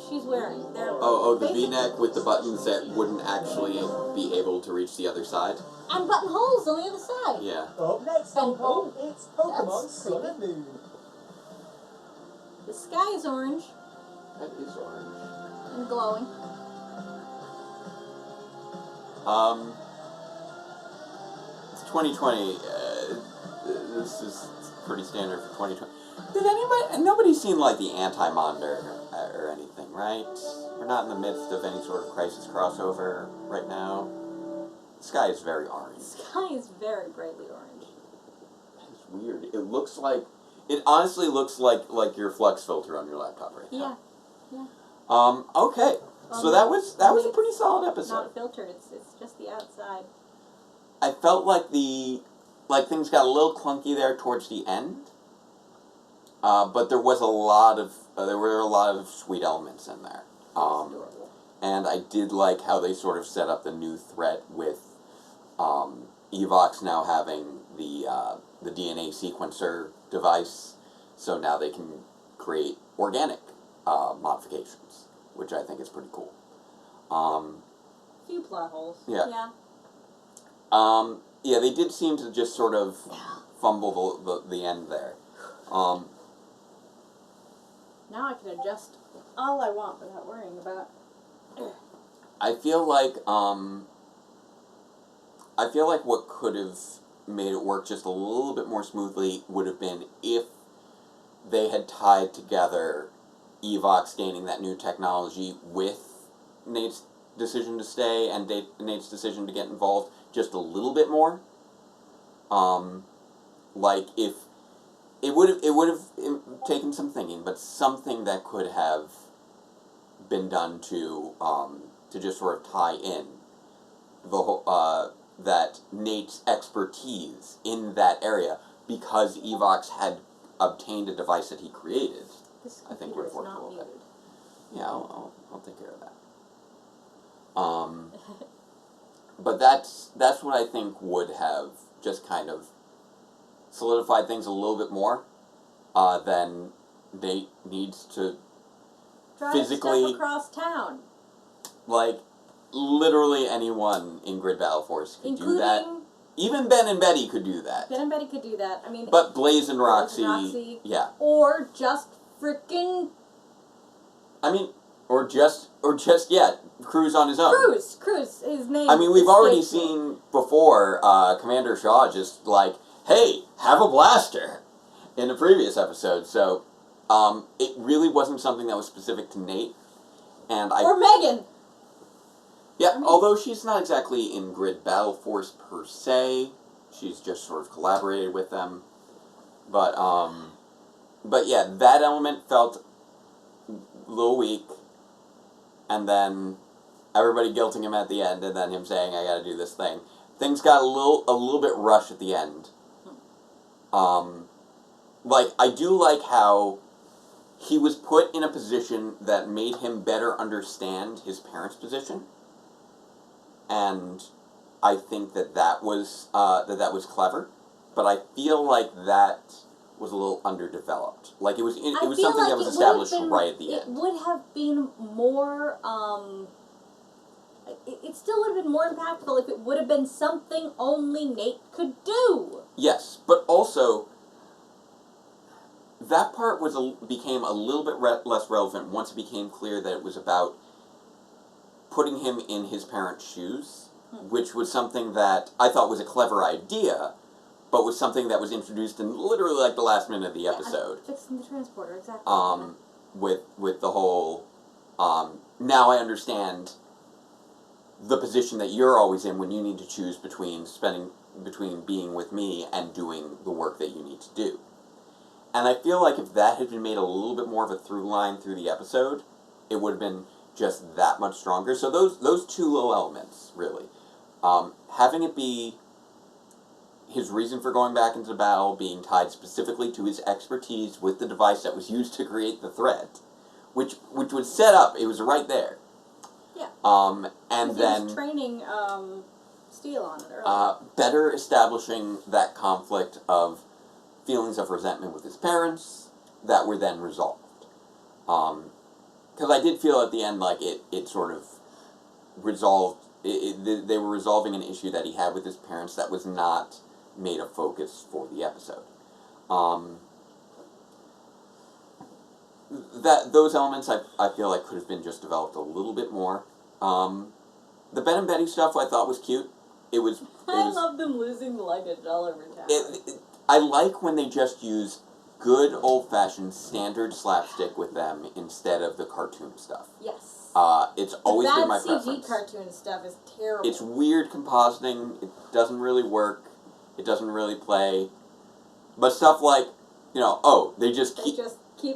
she's wearing. They're Oh, the basic- V-neck with the buttons that wouldn't actually be able to reach the other side. and buttonholes on the other side. Yeah. Up next, And- Pokemon, it's Pokemon That's Sun creepy. and Moon. The sky is orange That is orange. and glowing. It's 2020. This is pretty standard for 2020. Did anybody? Nobody's seen like the anti-monitor or anything, right? We're not in the midst of any sort of crisis crossover right now. The sky is very orange. The sky is very brightly orange. It's weird. It looks like... It honestly looks like your flux filter on your laptop right now. Yeah. Okay. So that was a pretty solid episode. Not filtered, it's just the outside. I felt like things got a little clunky there towards the end. But there was there were a lot of sweet elements in there. And I did like how they sort of set up the new threat with Evox now having the DNA sequencer device, so now they can create organic modifications, which I think is pretty cool. A few plot holes. Yeah. Yeah, they did seem to just sort of fumble the end there. Now I can adjust all I want without worrying about. I feel like what could have made it work just a little bit more smoothly would have been if they had tied together Evox gaining that new technology with Nate's decision to stay and Nate's decision to get involved just a little bit more. Like if it would have taken some thinking, but something that could have been done to just sort of tie in the whole that Nate's expertise in that area, because Evox had obtained a device that he created. I think would have worked a little bit. Yeah, I'll take care of that. But that's what I think would have just kind of solidified things a little bit more. Than Nate needs to Drive physically stuff across town. Like literally anyone in Grid Battle Force could do that. Even Ben and Betty could do that. Ben and Betty could do that. I mean, but Blaze and Roxy, yeah. Or just freaking. I mean, or just Cruz on his own. Cruz, his name. I mean, we've already seen before Commander Shaw just like, hey, have a blaster, in a previous episode. So, it really wasn't something that was specific to Nate, or Megan. Yeah, although she's not exactly in Grid Battle Force per se, she's just sort of collaborated with them. But yeah, that element felt a little weak, and then everybody guilting him at the end, and then him saying, I gotta do this thing. Things got a little bit rushed at the end. Like, I do like how he was put in a position that made him better understand his parents' position. And I think that was clever, but I feel like that was a little underdeveloped. Like it was something that was established right at the end. It would have been more. It still would have been more impactful if it would have been something only Nate could do. Yes, but also that part became a little bit less relevant once it became clear that it was about putting him in his parents' shoes, which was something that I thought was a clever idea, but was something that was introduced in literally like the last minute of the episode. Fixing the transporter, exactly. With the whole, now I understand the position that you're always in when you need to choose between being with me and doing the work that you need to do. And I feel like if that had been made a little bit more of a through line through the episode, it would have been just that much stronger. So those two little elements, really. Having it be his reason for going back into battle being tied specifically to his expertise with the device that was used to create the threat, which was set up, it was right there. Yeah. And then he was training Steel on it earlier. better establishing that conflict of feelings of resentment with his parents that were then resolved. Because I did feel at the end like it sort of resolved, they were resolving an issue that he had with his parents that was not made a focus for the episode. Those elements I feel like could have been just developed a little bit more. The Ben and Betty stuff I thought was cute. I love them losing the luggage all over town. I like when they just use good old-fashioned standard slapstick with them instead of the cartoon stuff. Yes. It's always been my CG preference. cartoon stuff is terrible. It's weird compositing. It doesn't really work. It doesn't really play. But stuff like, they just keep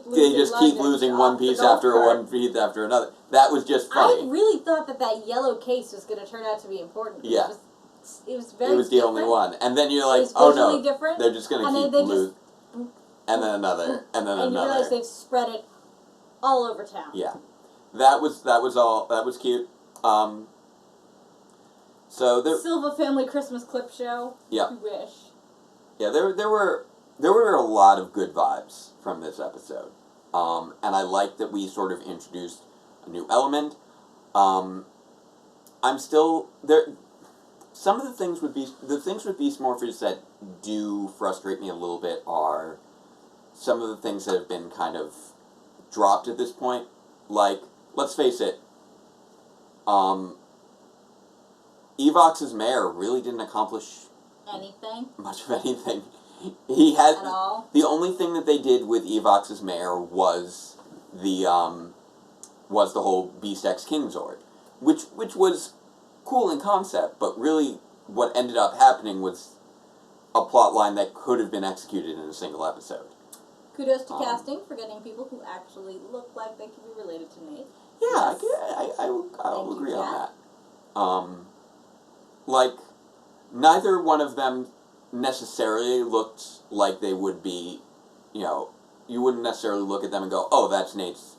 losing one piece after one piece after another. That was just funny. I really thought that yellow case was going to turn out to be important. Yeah. It was very It was the only one. And then you're like, oh no, different, they're just going to keep losing. And then another, and then and another. And you realize they've spread it all over town. Yeah. That was cute. So there. Silva Family Christmas Clip Show. Yeah. You wish. Yeah, there were a lot of good vibes from this episode, and I like that we sort of introduced a new element. I'm still there. Some of the things with Beast Morphers that do frustrate me a little bit are some of the things that have been kind of dropped at this point. Like, let's face it, Evox's mayor really didn't accomplish much of anything. He had at all. The only thing that they did with Evox's mayor was the whole Beast X King Zord, which was cool in concept, but really what ended up happening was a plot line that could have been executed in a single episode. Kudos to casting for getting people who actually look like they could be related to Nate. Yeah, Yes. I'll agree on that. Like, neither one of them necessarily looked like they would be, you wouldn't necessarily look at them and go, oh, that's Nate's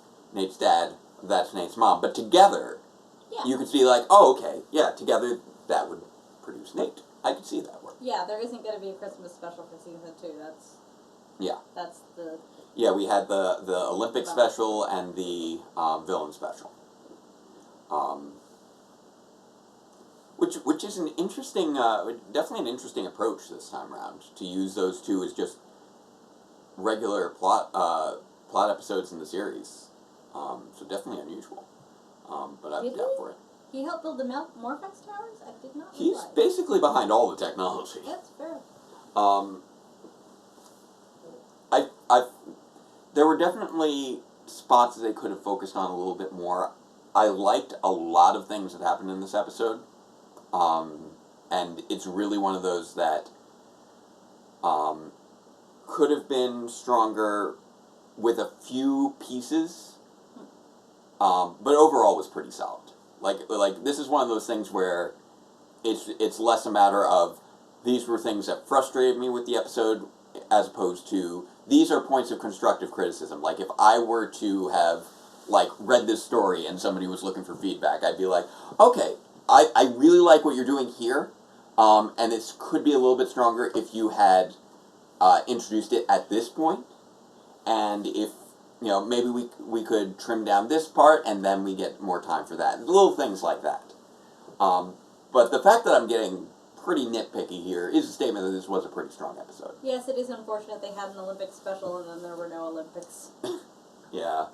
dad, that's Nate's mom. But together, you could see like, oh, okay, yeah, together that would produce Nate. I could see that work. Yeah, there isn't going to be a Christmas special for season 2. That's the... Yeah, we had the Olympic special and the villain special. Which is an interesting, definitely an interesting approach this time around, to use those two as just regular plot episodes in the series. So definitely unusual. But I'm down for it. He helped build the Morph-X towers? I did not He's realize. basically behind all the technology. That's fair. There were definitely spots that they could have focused on a little bit more. I liked a lot of things that happened in this episode. And it's really one of those that could have been stronger with a few pieces, but overall was pretty solid. Like this is one of those things where it's less a matter of these were things that frustrated me with the episode as opposed to these are points of constructive criticism. Like if I were to have read this story and somebody was looking for feedback, I'd be like, okay, I really like what you're doing here, and this could be a little bit stronger if you had introduced it at this point, and if, maybe we could trim down this part, and then we get more time for that. Little things like that. But the fact that I'm getting pretty nitpicky here is a statement that this was a pretty strong episode. Yes, it is unfortunate they had an Olympic special and then there were no Olympics. Yeah.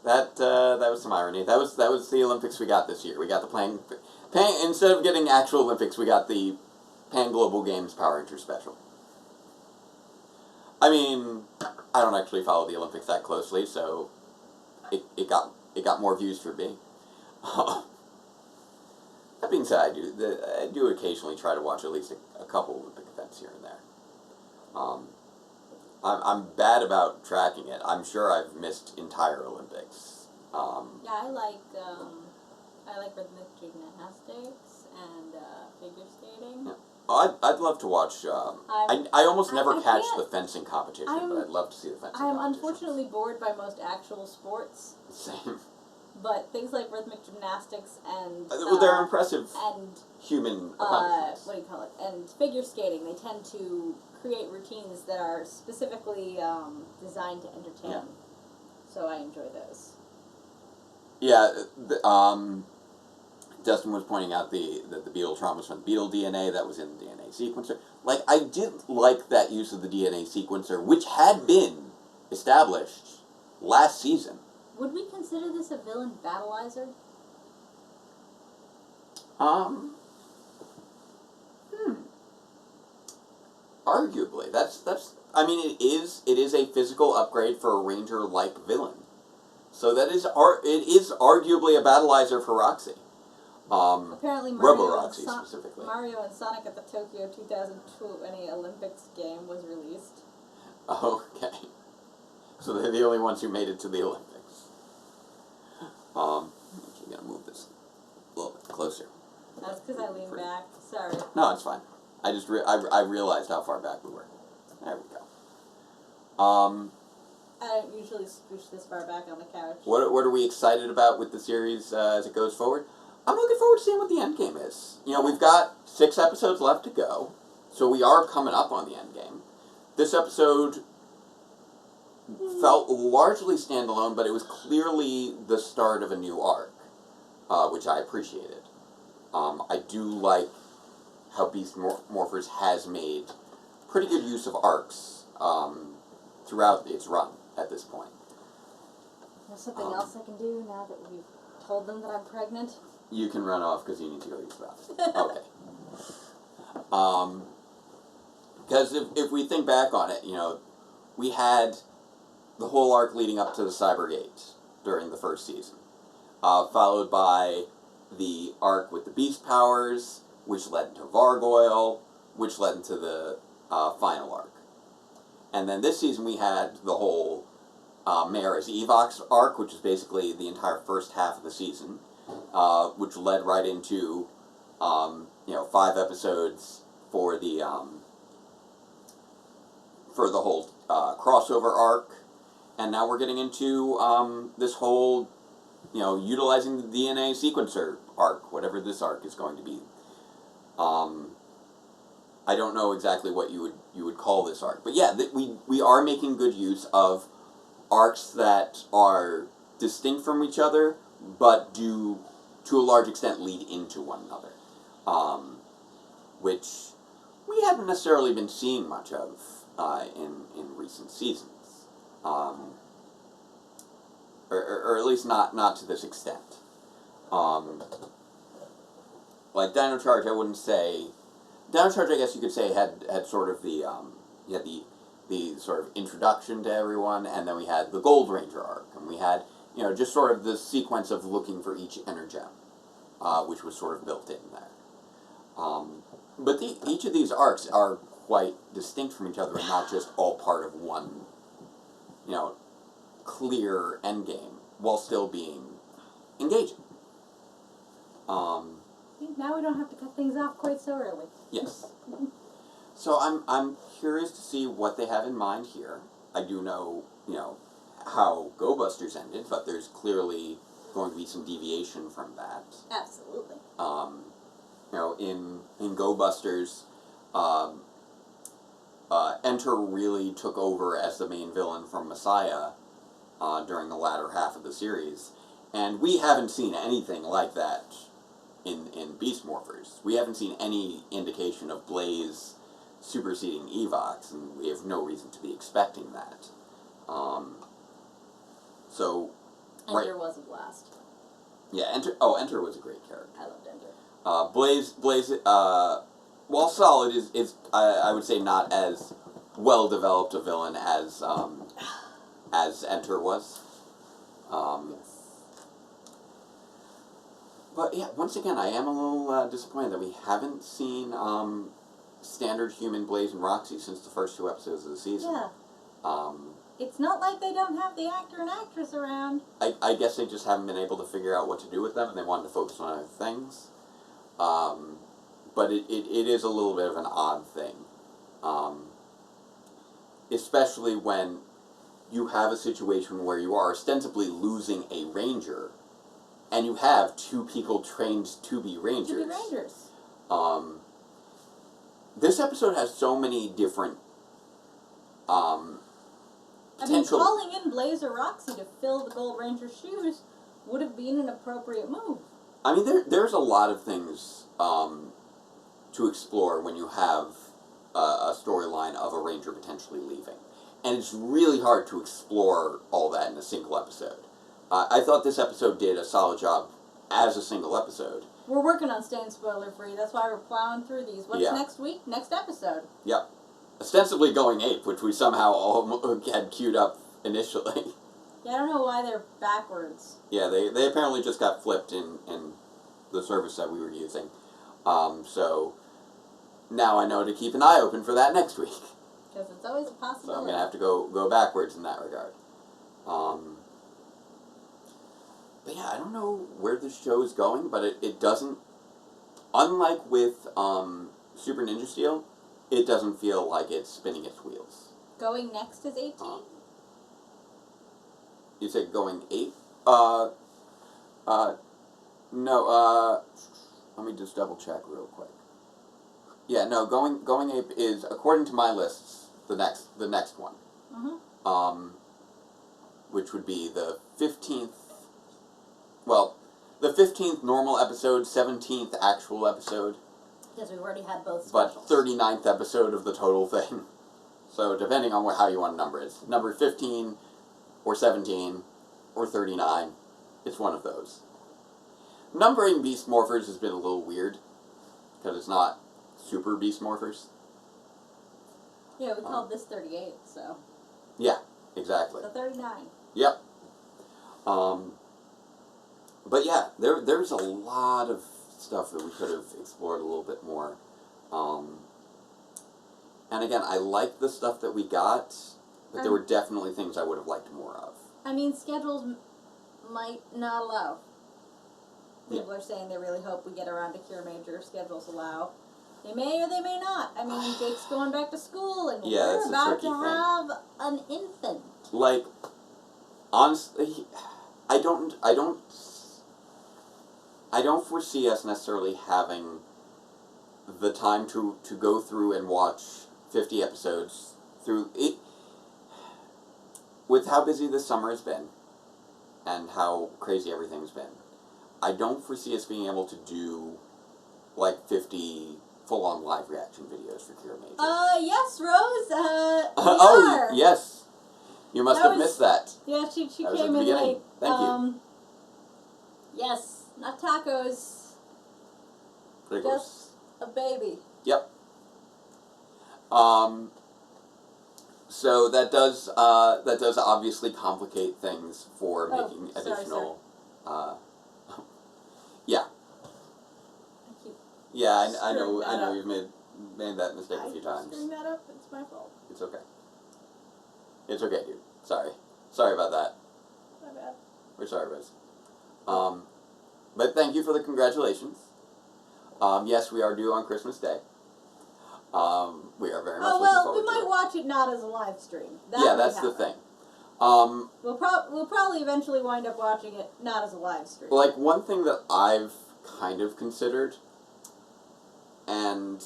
That was some irony. That was the Olympics we got this year. We got the instead of getting actual Olympics, we got the Pan Global Games Power Rangers special. I mean, I don't actually follow the Olympics that closely, so it got more views for me. That being said, I do occasionally try to watch at least a couple Olympic events here and there. I'm bad about tracking it. I'm sure I've missed entire Olympics. Yeah, I like rhythmic gymnastics and figure skating. Yeah. Well, I'd love to watch. I almost never catch the fencing competition, but I'd love to see the fencing. I'm unfortunately bored by most actual sports. Same. But things like rhythmic gymnastics and well, they're impressive and human accomplishments. What do you call it? And figure skating. They tend to create routines that are specifically designed to entertain. Yeah. So I enjoy those. Yeah, Dustin was pointing out that the Beetletron was from Beetle DNA, that was in the DNA sequencer. Like, I did like that use of the DNA sequencer, which had been established last season. Would we consider this a villain battleizer? Arguably. That's I mean, it is a physical upgrade for a Ranger-like villain. So that is it is arguably a battleizer for Roxy. Apparently Robo-Roxy specifically. Mario and Sonic at the Tokyo 2020 Olympics game was released. Okay. So they're the only ones who made it to the Olympics. Actually gonna move this a little bit closer. That's because I leaned back. Sorry. No, it's fine. I just I realized how far back we were. There we go. I don't usually scooch this far back on the couch. What are we excited about with the series as it goes forward? I'm looking forward to seeing what the end game is. You know, we've got 6 episodes left to go, so we are coming up on the end game. This episode felt largely standalone, but it was clearly the start of a new arc, which I appreciated. I do like how Beast Morphers has made pretty good use of arcs throughout its run at this point. There's something else I can do now that we've told them that I'm pregnant. You can run off because you need to go use the bathroom. Okay. Because if we think back on it, you know, we had the whole arc leading up to the Cybergate during the first season, followed by the arc with the Beast Powers, which led into Vargoyle, which led into the final arc. And then this season we had the whole Mayor as Evox arc, which is basically the entire first half of the season, which led right into, 5 episodes for the whole crossover arc. And now we're getting into this whole, utilizing the DNA sequencer arc, whatever this arc is going to be. I don't know exactly what you would call this arc, but yeah, we are making good use of arcs that are distinct from each other, but do to a large extent lead into one another, which we haven't necessarily been seeing much of in recent seasons, or at least not to this extent. Like Dino Charge, I wouldn't say. Dino Charge, I guess you could say, had sort of the sort of introduction to everyone, and then we had the Gold Ranger arc, and we had, just sort of the sequence of looking for each Energem, which was sort of built in there. But each of these arcs are quite distinct from each other and not just all part of one, clear endgame, while still being engaging. Now we don't have to cut things off quite so early. Yes. So I'm curious to see what they have in mind here. I do know, how Go Busters ended, but there's clearly going to be some deviation from that. Absolutely. In Go Busters, Enter really took over as the main villain from Messiah during the latter half of the series, and we haven't seen anything like that in Beast Morphers. We haven't seen any indication of Blaze superseding Evox, and we have no reason to be expecting that. Enter was a blast. Yeah, Enter was a great character. I loved Enter. Blaze, while solid, is I would say not as well developed a villain as Enter was. Yes. But yeah, once again, I am a little disappointed that we haven't seen standard human Blaze and Roxy since the first 2 episodes of the season. Yeah. It's not like they don't have the actor and actress around. I guess they just haven't been able to figure out what to do with them, and they wanted to focus on other things. But it is a little bit of an odd thing. Especially when you have a situation where you are ostensibly losing a ranger, and you have 2 people trained to be rangers. To be rangers. This episode has so many different potential... calling in Blaze or Roxy to fill the Gold Ranger's shoes would have been an appropriate move. I mean, there's a lot of things to explore when you have a storyline of a ranger potentially leaving. And it's really hard to explore all that in a single episode. I thought this episode did a solid job as a single episode. We're working on staying spoiler-free. That's why we're plowing through these. What's next week? Next episode. Yep. Ostensibly going ape, which we somehow all had queued up initially. Yeah, I don't know why they're backwards. Yeah, they apparently just got flipped in the service that we were using. So now I know to keep an eye open for that next week. Because it's always a possibility. So I'm going to have to go backwards in that regard. But yeah, I don't know where this show is going, but it doesn't, unlike with Super Ninja Steel, it doesn't feel like it's spinning its wheels. Going next is 18? You said going 8? No, let me just double check real quick. Yeah, no, going 8 is, according to my lists, the next one. Mm-hmm. Which would be the 15th, well, the 15th normal episode, 17th actual episode. Because we've already had both But specials. 39th episode of the total thing. So depending on how you want to number it. It's number 15, or 17, or 39. It's one of those. Numbering Beast Morphers has been a little weird, because it's not Super Beast Morphers. Yeah, we called this 38, so. Yeah, exactly. So 39. Yep. But yeah, there's a lot of stuff that we could have explored a little bit more. And again, I like the stuff that we got, but there were definitely things I would have liked more of. I mean, schedules might not allow. People are saying they really hope we get around to Cure Major. Schedules allow. They may or they may not. I mean, Jake's going back to school, and Yeah, we're it's a about tricky to thing. have an infant. Like, honestly, I don't foresee us necessarily having the time to go through and watch 50 episodes through it. With how busy this summer has been, and how crazy everything's been, I don't foresee us being able to do, like, 50 full-on live reaction videos for Cure Major. Yes, Rose, we Oh, are. yes. You must have missed that. Yeah, she That was at came the in beginning. late. Thank you. Yes, not tacos, just a baby. Yep. So that does obviously complicate things for making additional. Yeah. Yeah, I know you've made that mistake a few times. Screwing that up. It's my fault. It's okay. It's okay, dude. Sorry about that. My bad. We're sorry, Rose. But thank you for the congratulations. Yes, we are due on Christmas Day. We are very much looking forward we might to it. watch it not as a live stream. Yeah, that's the thing. We'll probably eventually wind up watching it not as a live stream. Like, one thing that I've kind of considered, and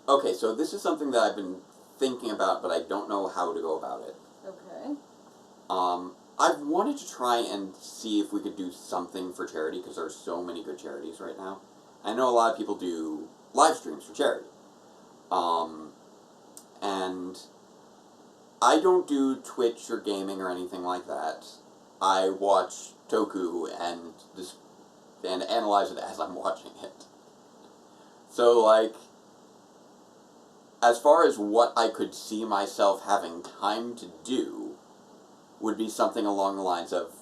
okay, so this is something that I've been thinking about, but I don't know how to go about it. Okay. I've wanted to try and see if we could do something for charity, because there are so many good charities right now. I know a lot of people do live streams for charity. And I don't do Twitch or gaming or anything like that. I watch Toku and analyze it as I'm watching it. So, like, as far as what I could see myself having time to do would be something along the lines of,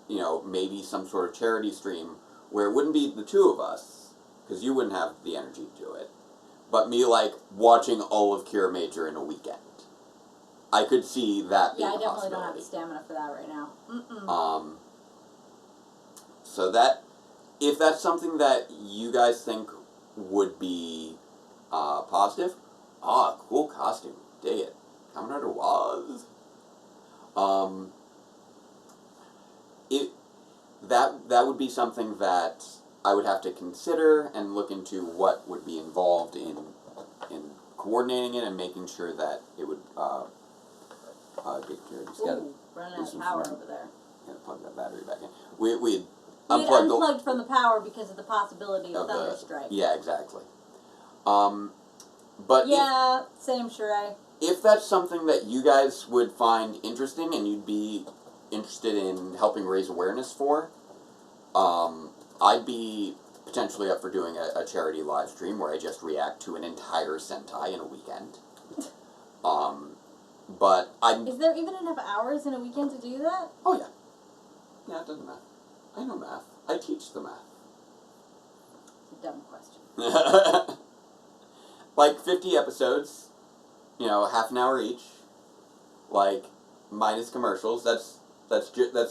you know, maybe some sort of charity stream where it wouldn't be the two of us, because you wouldn't have the energy to do it, but me, like, watching all of Cure Major in a weekend. I could see that being a possibility. Yeah, I definitely don't have the stamina for that right now. So that, if that's something that you guys think would be positive, cool costume, dig it. Kamen Rider was. That would be something that I would have to consider and look into what would be involved in coordinating it and making sure that it would get cured. Running out of power over there. Gotta plug that battery back in. We We unplugged from the power because of the possibility of thunderstrike. Yeah, exactly. But yeah, same Sheree. if that's something that you guys would find interesting and you'd be interested in helping raise awareness for, I'd be potentially up for doing a charity live stream where I just react to an entire Sentai in a weekend. but I'm... Is there even enough hours in a weekend to do that? Oh, yeah. Yeah, it doesn't matter. I know math. I teach the math. It's a dumb question. Like 50 episodes, you know, half an hour each, like minus commercials. That's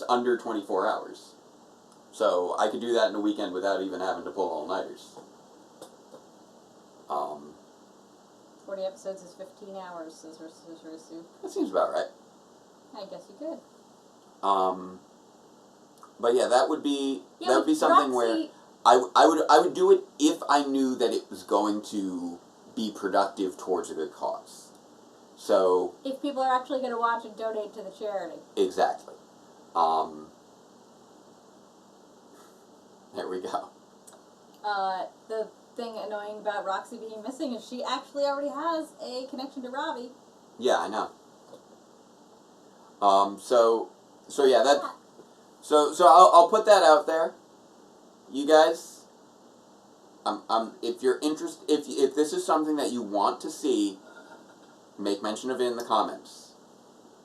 under 24 hours. So I could do that in a weekend without even having to pull all-nighters. 40 episodes is 15 hours, says Risu. That seems about right. I guess you could. But yeah, that would be something Roxy, where I would do it if I knew that it was going to be productive towards a good cause. So if people are actually going to watch and donate to the charity. exactly. There we go. The thing annoying about Roxy being missing is she actually already has a connection to Robbie. Yeah, I know. So yeah, so I'll put that out there. You guys, if you're interested, if this is something that you want to see, make mention of it in the comments.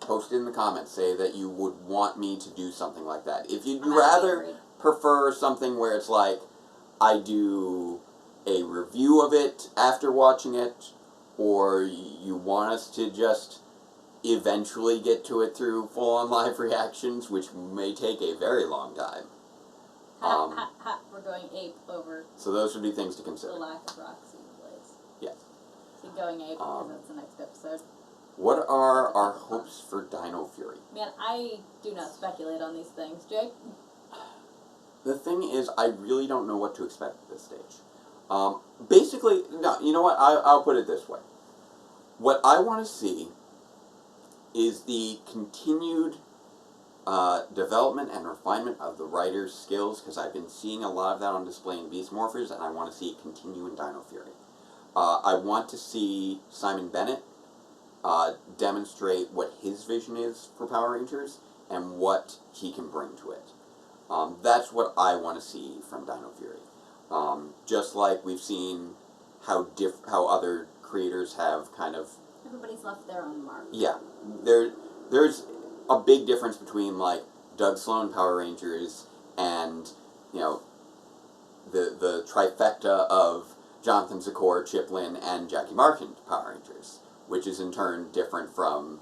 Post it in the comments. Say that you would want me to do something like that. If you'd rather prefer something where it's like I do a review of it after watching it, or you want us to just eventually get to it through full-on live reactions, which may take a very long time. We're going ape over. So those would be things to The consider. lack of Roxy Blaze. Yes. So going ape because that's the next episode. What are our hopes for Dino Fury? Man, I do not speculate on these things. Jake? The thing is, I really don't know what to expect at this stage. Basically, no, you know what? I'll put it this way. What I want to see is the continued development and refinement of the writer's skills, because I've been seeing a lot of that on display in Beast Morphers, and I want to see it continue in Dino Fury. I want to see Simon Bennett demonstrate what his vision is for Power Rangers and what he can bring to it. That's what I want to see from Dino Fury. Just like we've seen how other creators have kind of... Everybody's left their own mark. Yeah. There's a big difference between, like, Doug Sloan Power Rangers and, you know, the trifecta of Jonathan Zakor, Chip Lynn, and Jackie Martin Power Rangers, which is in turn different from,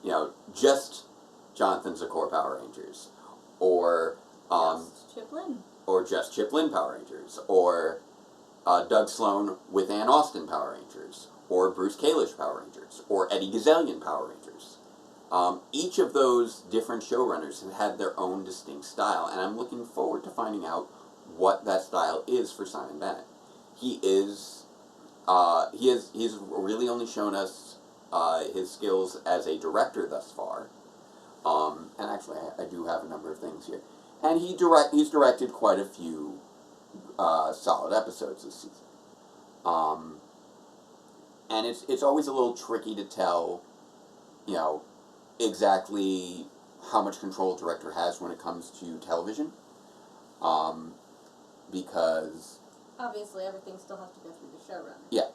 you know, just Jonathan Zakor Power Rangers, or just Chip Lynn. Or just Chip Lynn Power Rangers, or Doug Sloan with Ann Austin Power Rangers, or Bruce Kalish Power Rangers, or Eddie Gazellian Power Rangers. Each of those different showrunners have had their own distinct style, and I'm looking forward to finding out what that style is for Simon Bennett. He's really only shown us his skills as a director thus far. And actually, I do have a number of things here. And he's directed quite a few solid episodes this season. And it's always a little tricky to tell, you know, exactly how much control a director has when it comes to television. Because... obviously, everything still has to go through the showrunner. Yeah.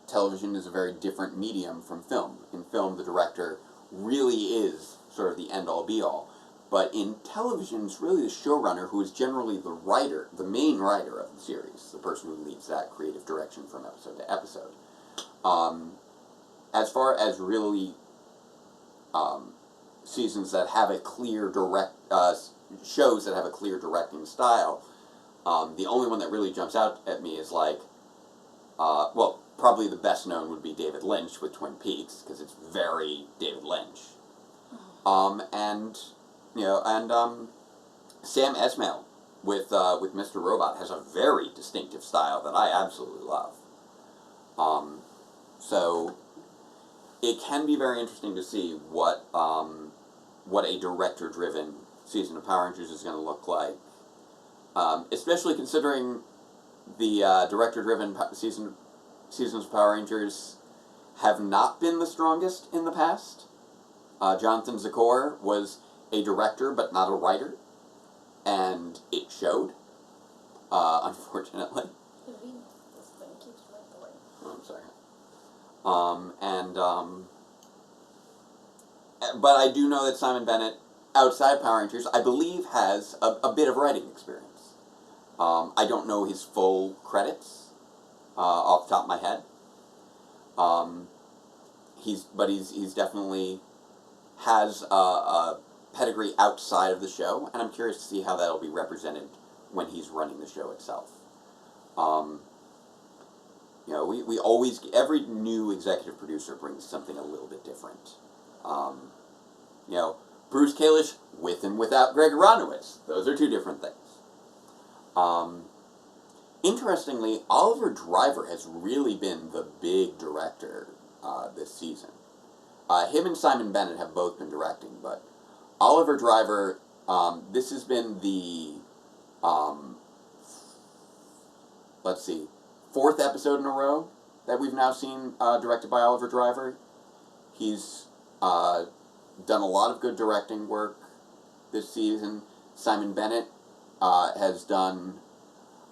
Television is a very different medium from film. In film, the director really is sort of the end-all, be-all. But in television, it's really the showrunner who is generally the writer, the main writer of the series, the person who leads that creative direction from episode to episode. As far as really seasons that have a clear shows that have a clear directing style, the only one that really jumps out at me is like, well, probably the best known would be David Lynch with Twin Peaks, because it's very David Lynch. And Sam Esmail with Mr. Robot has a very distinctive style that I absolutely love. So it can be very interesting to see what a director-driven season of Power Rangers is going to look like. Especially considering the director-driven seasons of Power Rangers have not been the strongest in the past. Jonathan Zakor was a director but not a writer, and it showed, unfortunately. This thing keeps going. Oh, I'm sorry. but I do know that Simon Bennett, outside Power Rangers, I believe has a bit of writing experience. I don't know his full credits off the top of my head. He's definitely has a pedigree outside of the show, and I'm curious to see how that'll be represented when he's running the show itself. You know, we always, every new executive producer brings something a little bit different. You know, Bruce Kalish with and without Greg Aronowitz. Those are two different things. Interestingly, Oliver Driver has really been the big director this season. Him and Simon Bennett have both been directing, but Oliver Driver, this has been the, let's see, 4th episode in a row that we've now seen directed by Oliver Driver. He's done a lot of good directing work this season. Simon Bennett has done,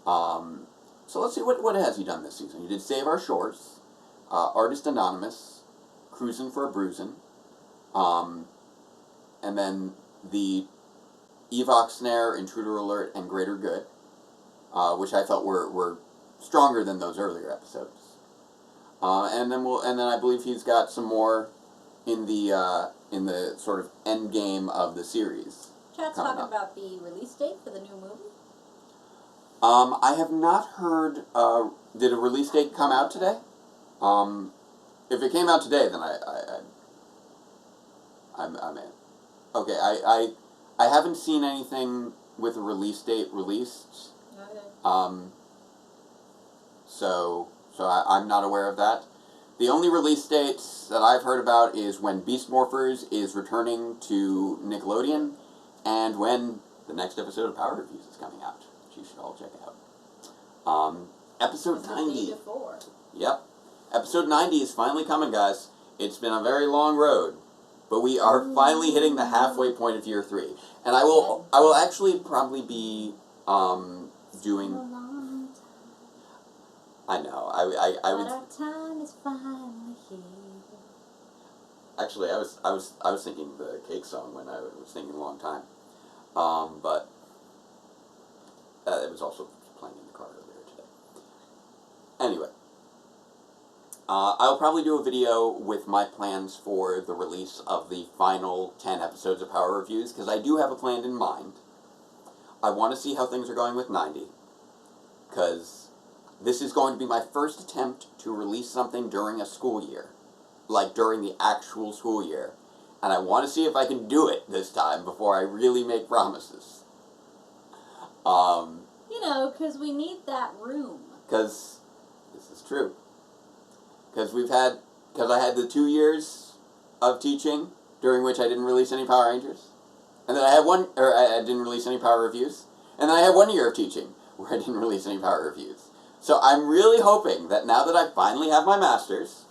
so let's see, what has he done this season? He did Save Our Shores, Artist Anonymous, Cruisin' for a Bruisin', and then the Evox Snare, Intruder Alert, and Greater Good, which I felt were stronger than those earlier episodes. And then I believe he's got some more in the sort of end game of the series. Chat's talking about the release date for the new movie. I have not heard. Did a release date come out today? If it came out today, then I'm in. Okay, I haven't seen anything with a release date released. Okay. So I'm not aware of that. The only release dates that I've heard about is when Beast Morphers is returning to Nickelodeon, and when the next episode of Power Reviews is coming out, which you should all check out. Episode 90. Yep. Episode 90 is finally coming, guys. It's been a very long road, but we are finally hitting the halfway point of year 3. And I will actually probably be doing. I know. I would. Our time is finally here. Actually, I was thinking the Cake song when I was thinking a long time, but it was also playing in the car earlier today. Anyway, I'll probably do a video with my plans for the release of the final 10 episodes of Power Reviews, because I do have a plan in mind. I want to see how things are going with 90, because this is going to be my first attempt to release something during a school year, like during the actual school year, and I want to see if I can do it this time before I really make promises. You know, because we need that room. Because this is true. Because I had the 2 years of teaching during which I didn't release any Power Rangers, and then I didn't release any Power Reviews, and then I had 1 year of teaching where I didn't release any Power Reviews. So I'm really hoping that now that I finally have my master's,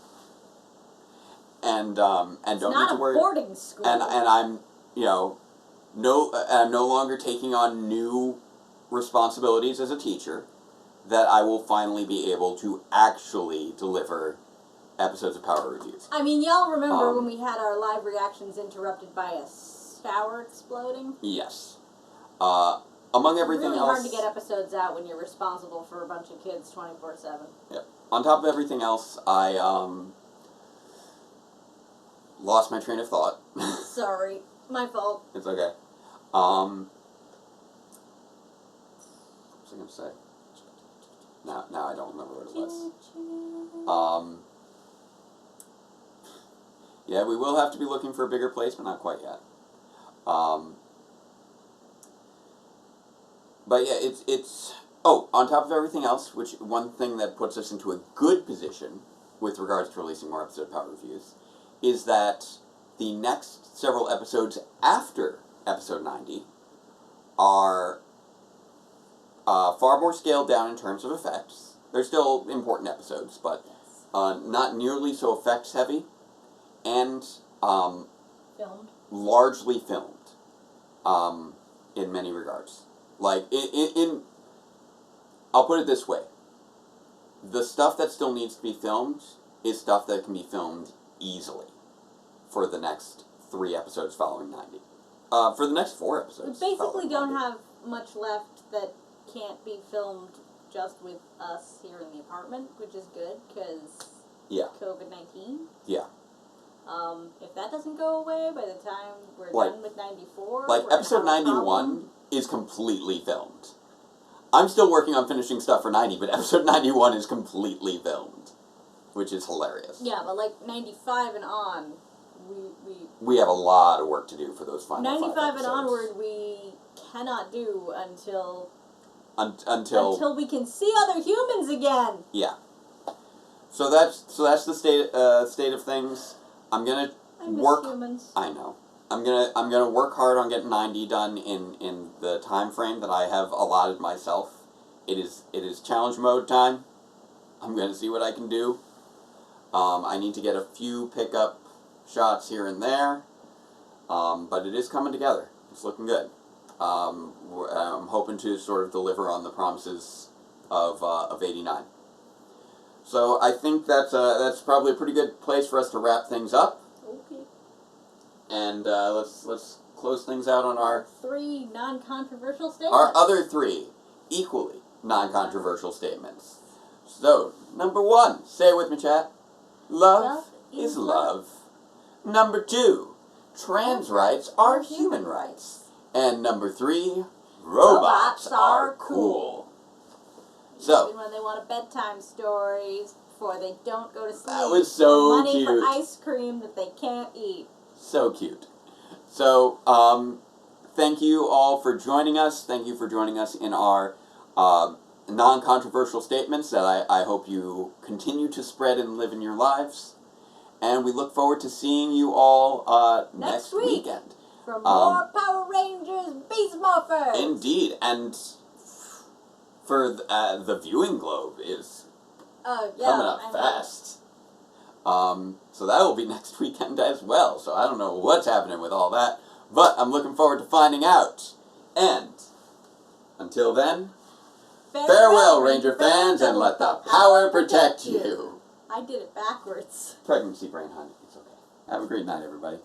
and don't need to worry, boarding school, and I'm I'm no longer taking on new responsibilities as a teacher, that I will finally be able to actually deliver episodes of Power Reviews. I mean, y'all remember when we had our live reactions interrupted by a shower exploding? Yes. Among everything else... It's really else... hard to get episodes out when you're responsible for a bunch of kids 24/7. Yep. On top of everything else, I, lost my train of thought. Sorry. My fault. It's okay. What was I going to say? Now I don't remember what it was. Yeah, we will have to be looking for a bigger place, but not quite yet. But yeah, it's on top of everything else, which one thing that puts us into a good position with regards to releasing more episode Power Reviews is that the next several episodes after episode 90 are far more scaled down in terms of effects. They're still important episodes, but not nearly so effects heavy, and filmed. Largely filmed in many regards. Like, I'll put it this way. The stuff that still needs to be filmed is stuff that can be filmed easily for the next 3 episodes following 90. For the next 4 We episodes. basically following don't 90. have much left that can't be filmed just with us here in the apartment, which is good, because Yeah. COVID-19. Yeah. If that doesn't go away by the time we're Like- done with 94, Like, we're gonna episode have a 91 problem. is completely filmed. I'm still working on finishing stuff for 90, but episode 91 is completely filmed, which is hilarious. Yeah, but like 95 and on, We have a lot of work to do for those final 95 5 and episodes. onward we cannot do until Until we can see other humans again. yeah. So that's the state of things. I'm gonna I miss work. humans. I know. I'm gonna work hard on getting 90 done in the time frame that I have allotted myself. It is challenge mode time. I'm gonna see what I can do. I need to get a few pickup shots here and there, but it is coming together. It's looking good. I'm hoping to sort of deliver on the promises of 89. So I think that's probably a pretty good place for us to wrap things up. Okay. And let's close things out on our 3 non-controversial statements. our other 3 equally non-controversial statements. So, number 1, say it with me, chat. Love is love. Number 2, trans rights are human rights. And number 3, robots are cool. So, Even when they want a bedtime stories before they don't go to sleep. That was so money cute. for ice cream that they can't eat. so cute. So, thank you all for joining us. Thank you for joining us in our non-controversial statements that I hope you continue to spread and live in your lives. And we look forward to seeing you all next week. weekend. For more Power Rangers Beast Morphers. Indeed. And for the viewing globe is coming up fast. So that will be next weekend as well. So I don't know what's happening with all that. But I'm looking forward to finding out. And until then, farewell, Ranger fans, and let the power protect you. I did it backwards. Pregnancy brain, honey. It's okay. Have a great night, everybody.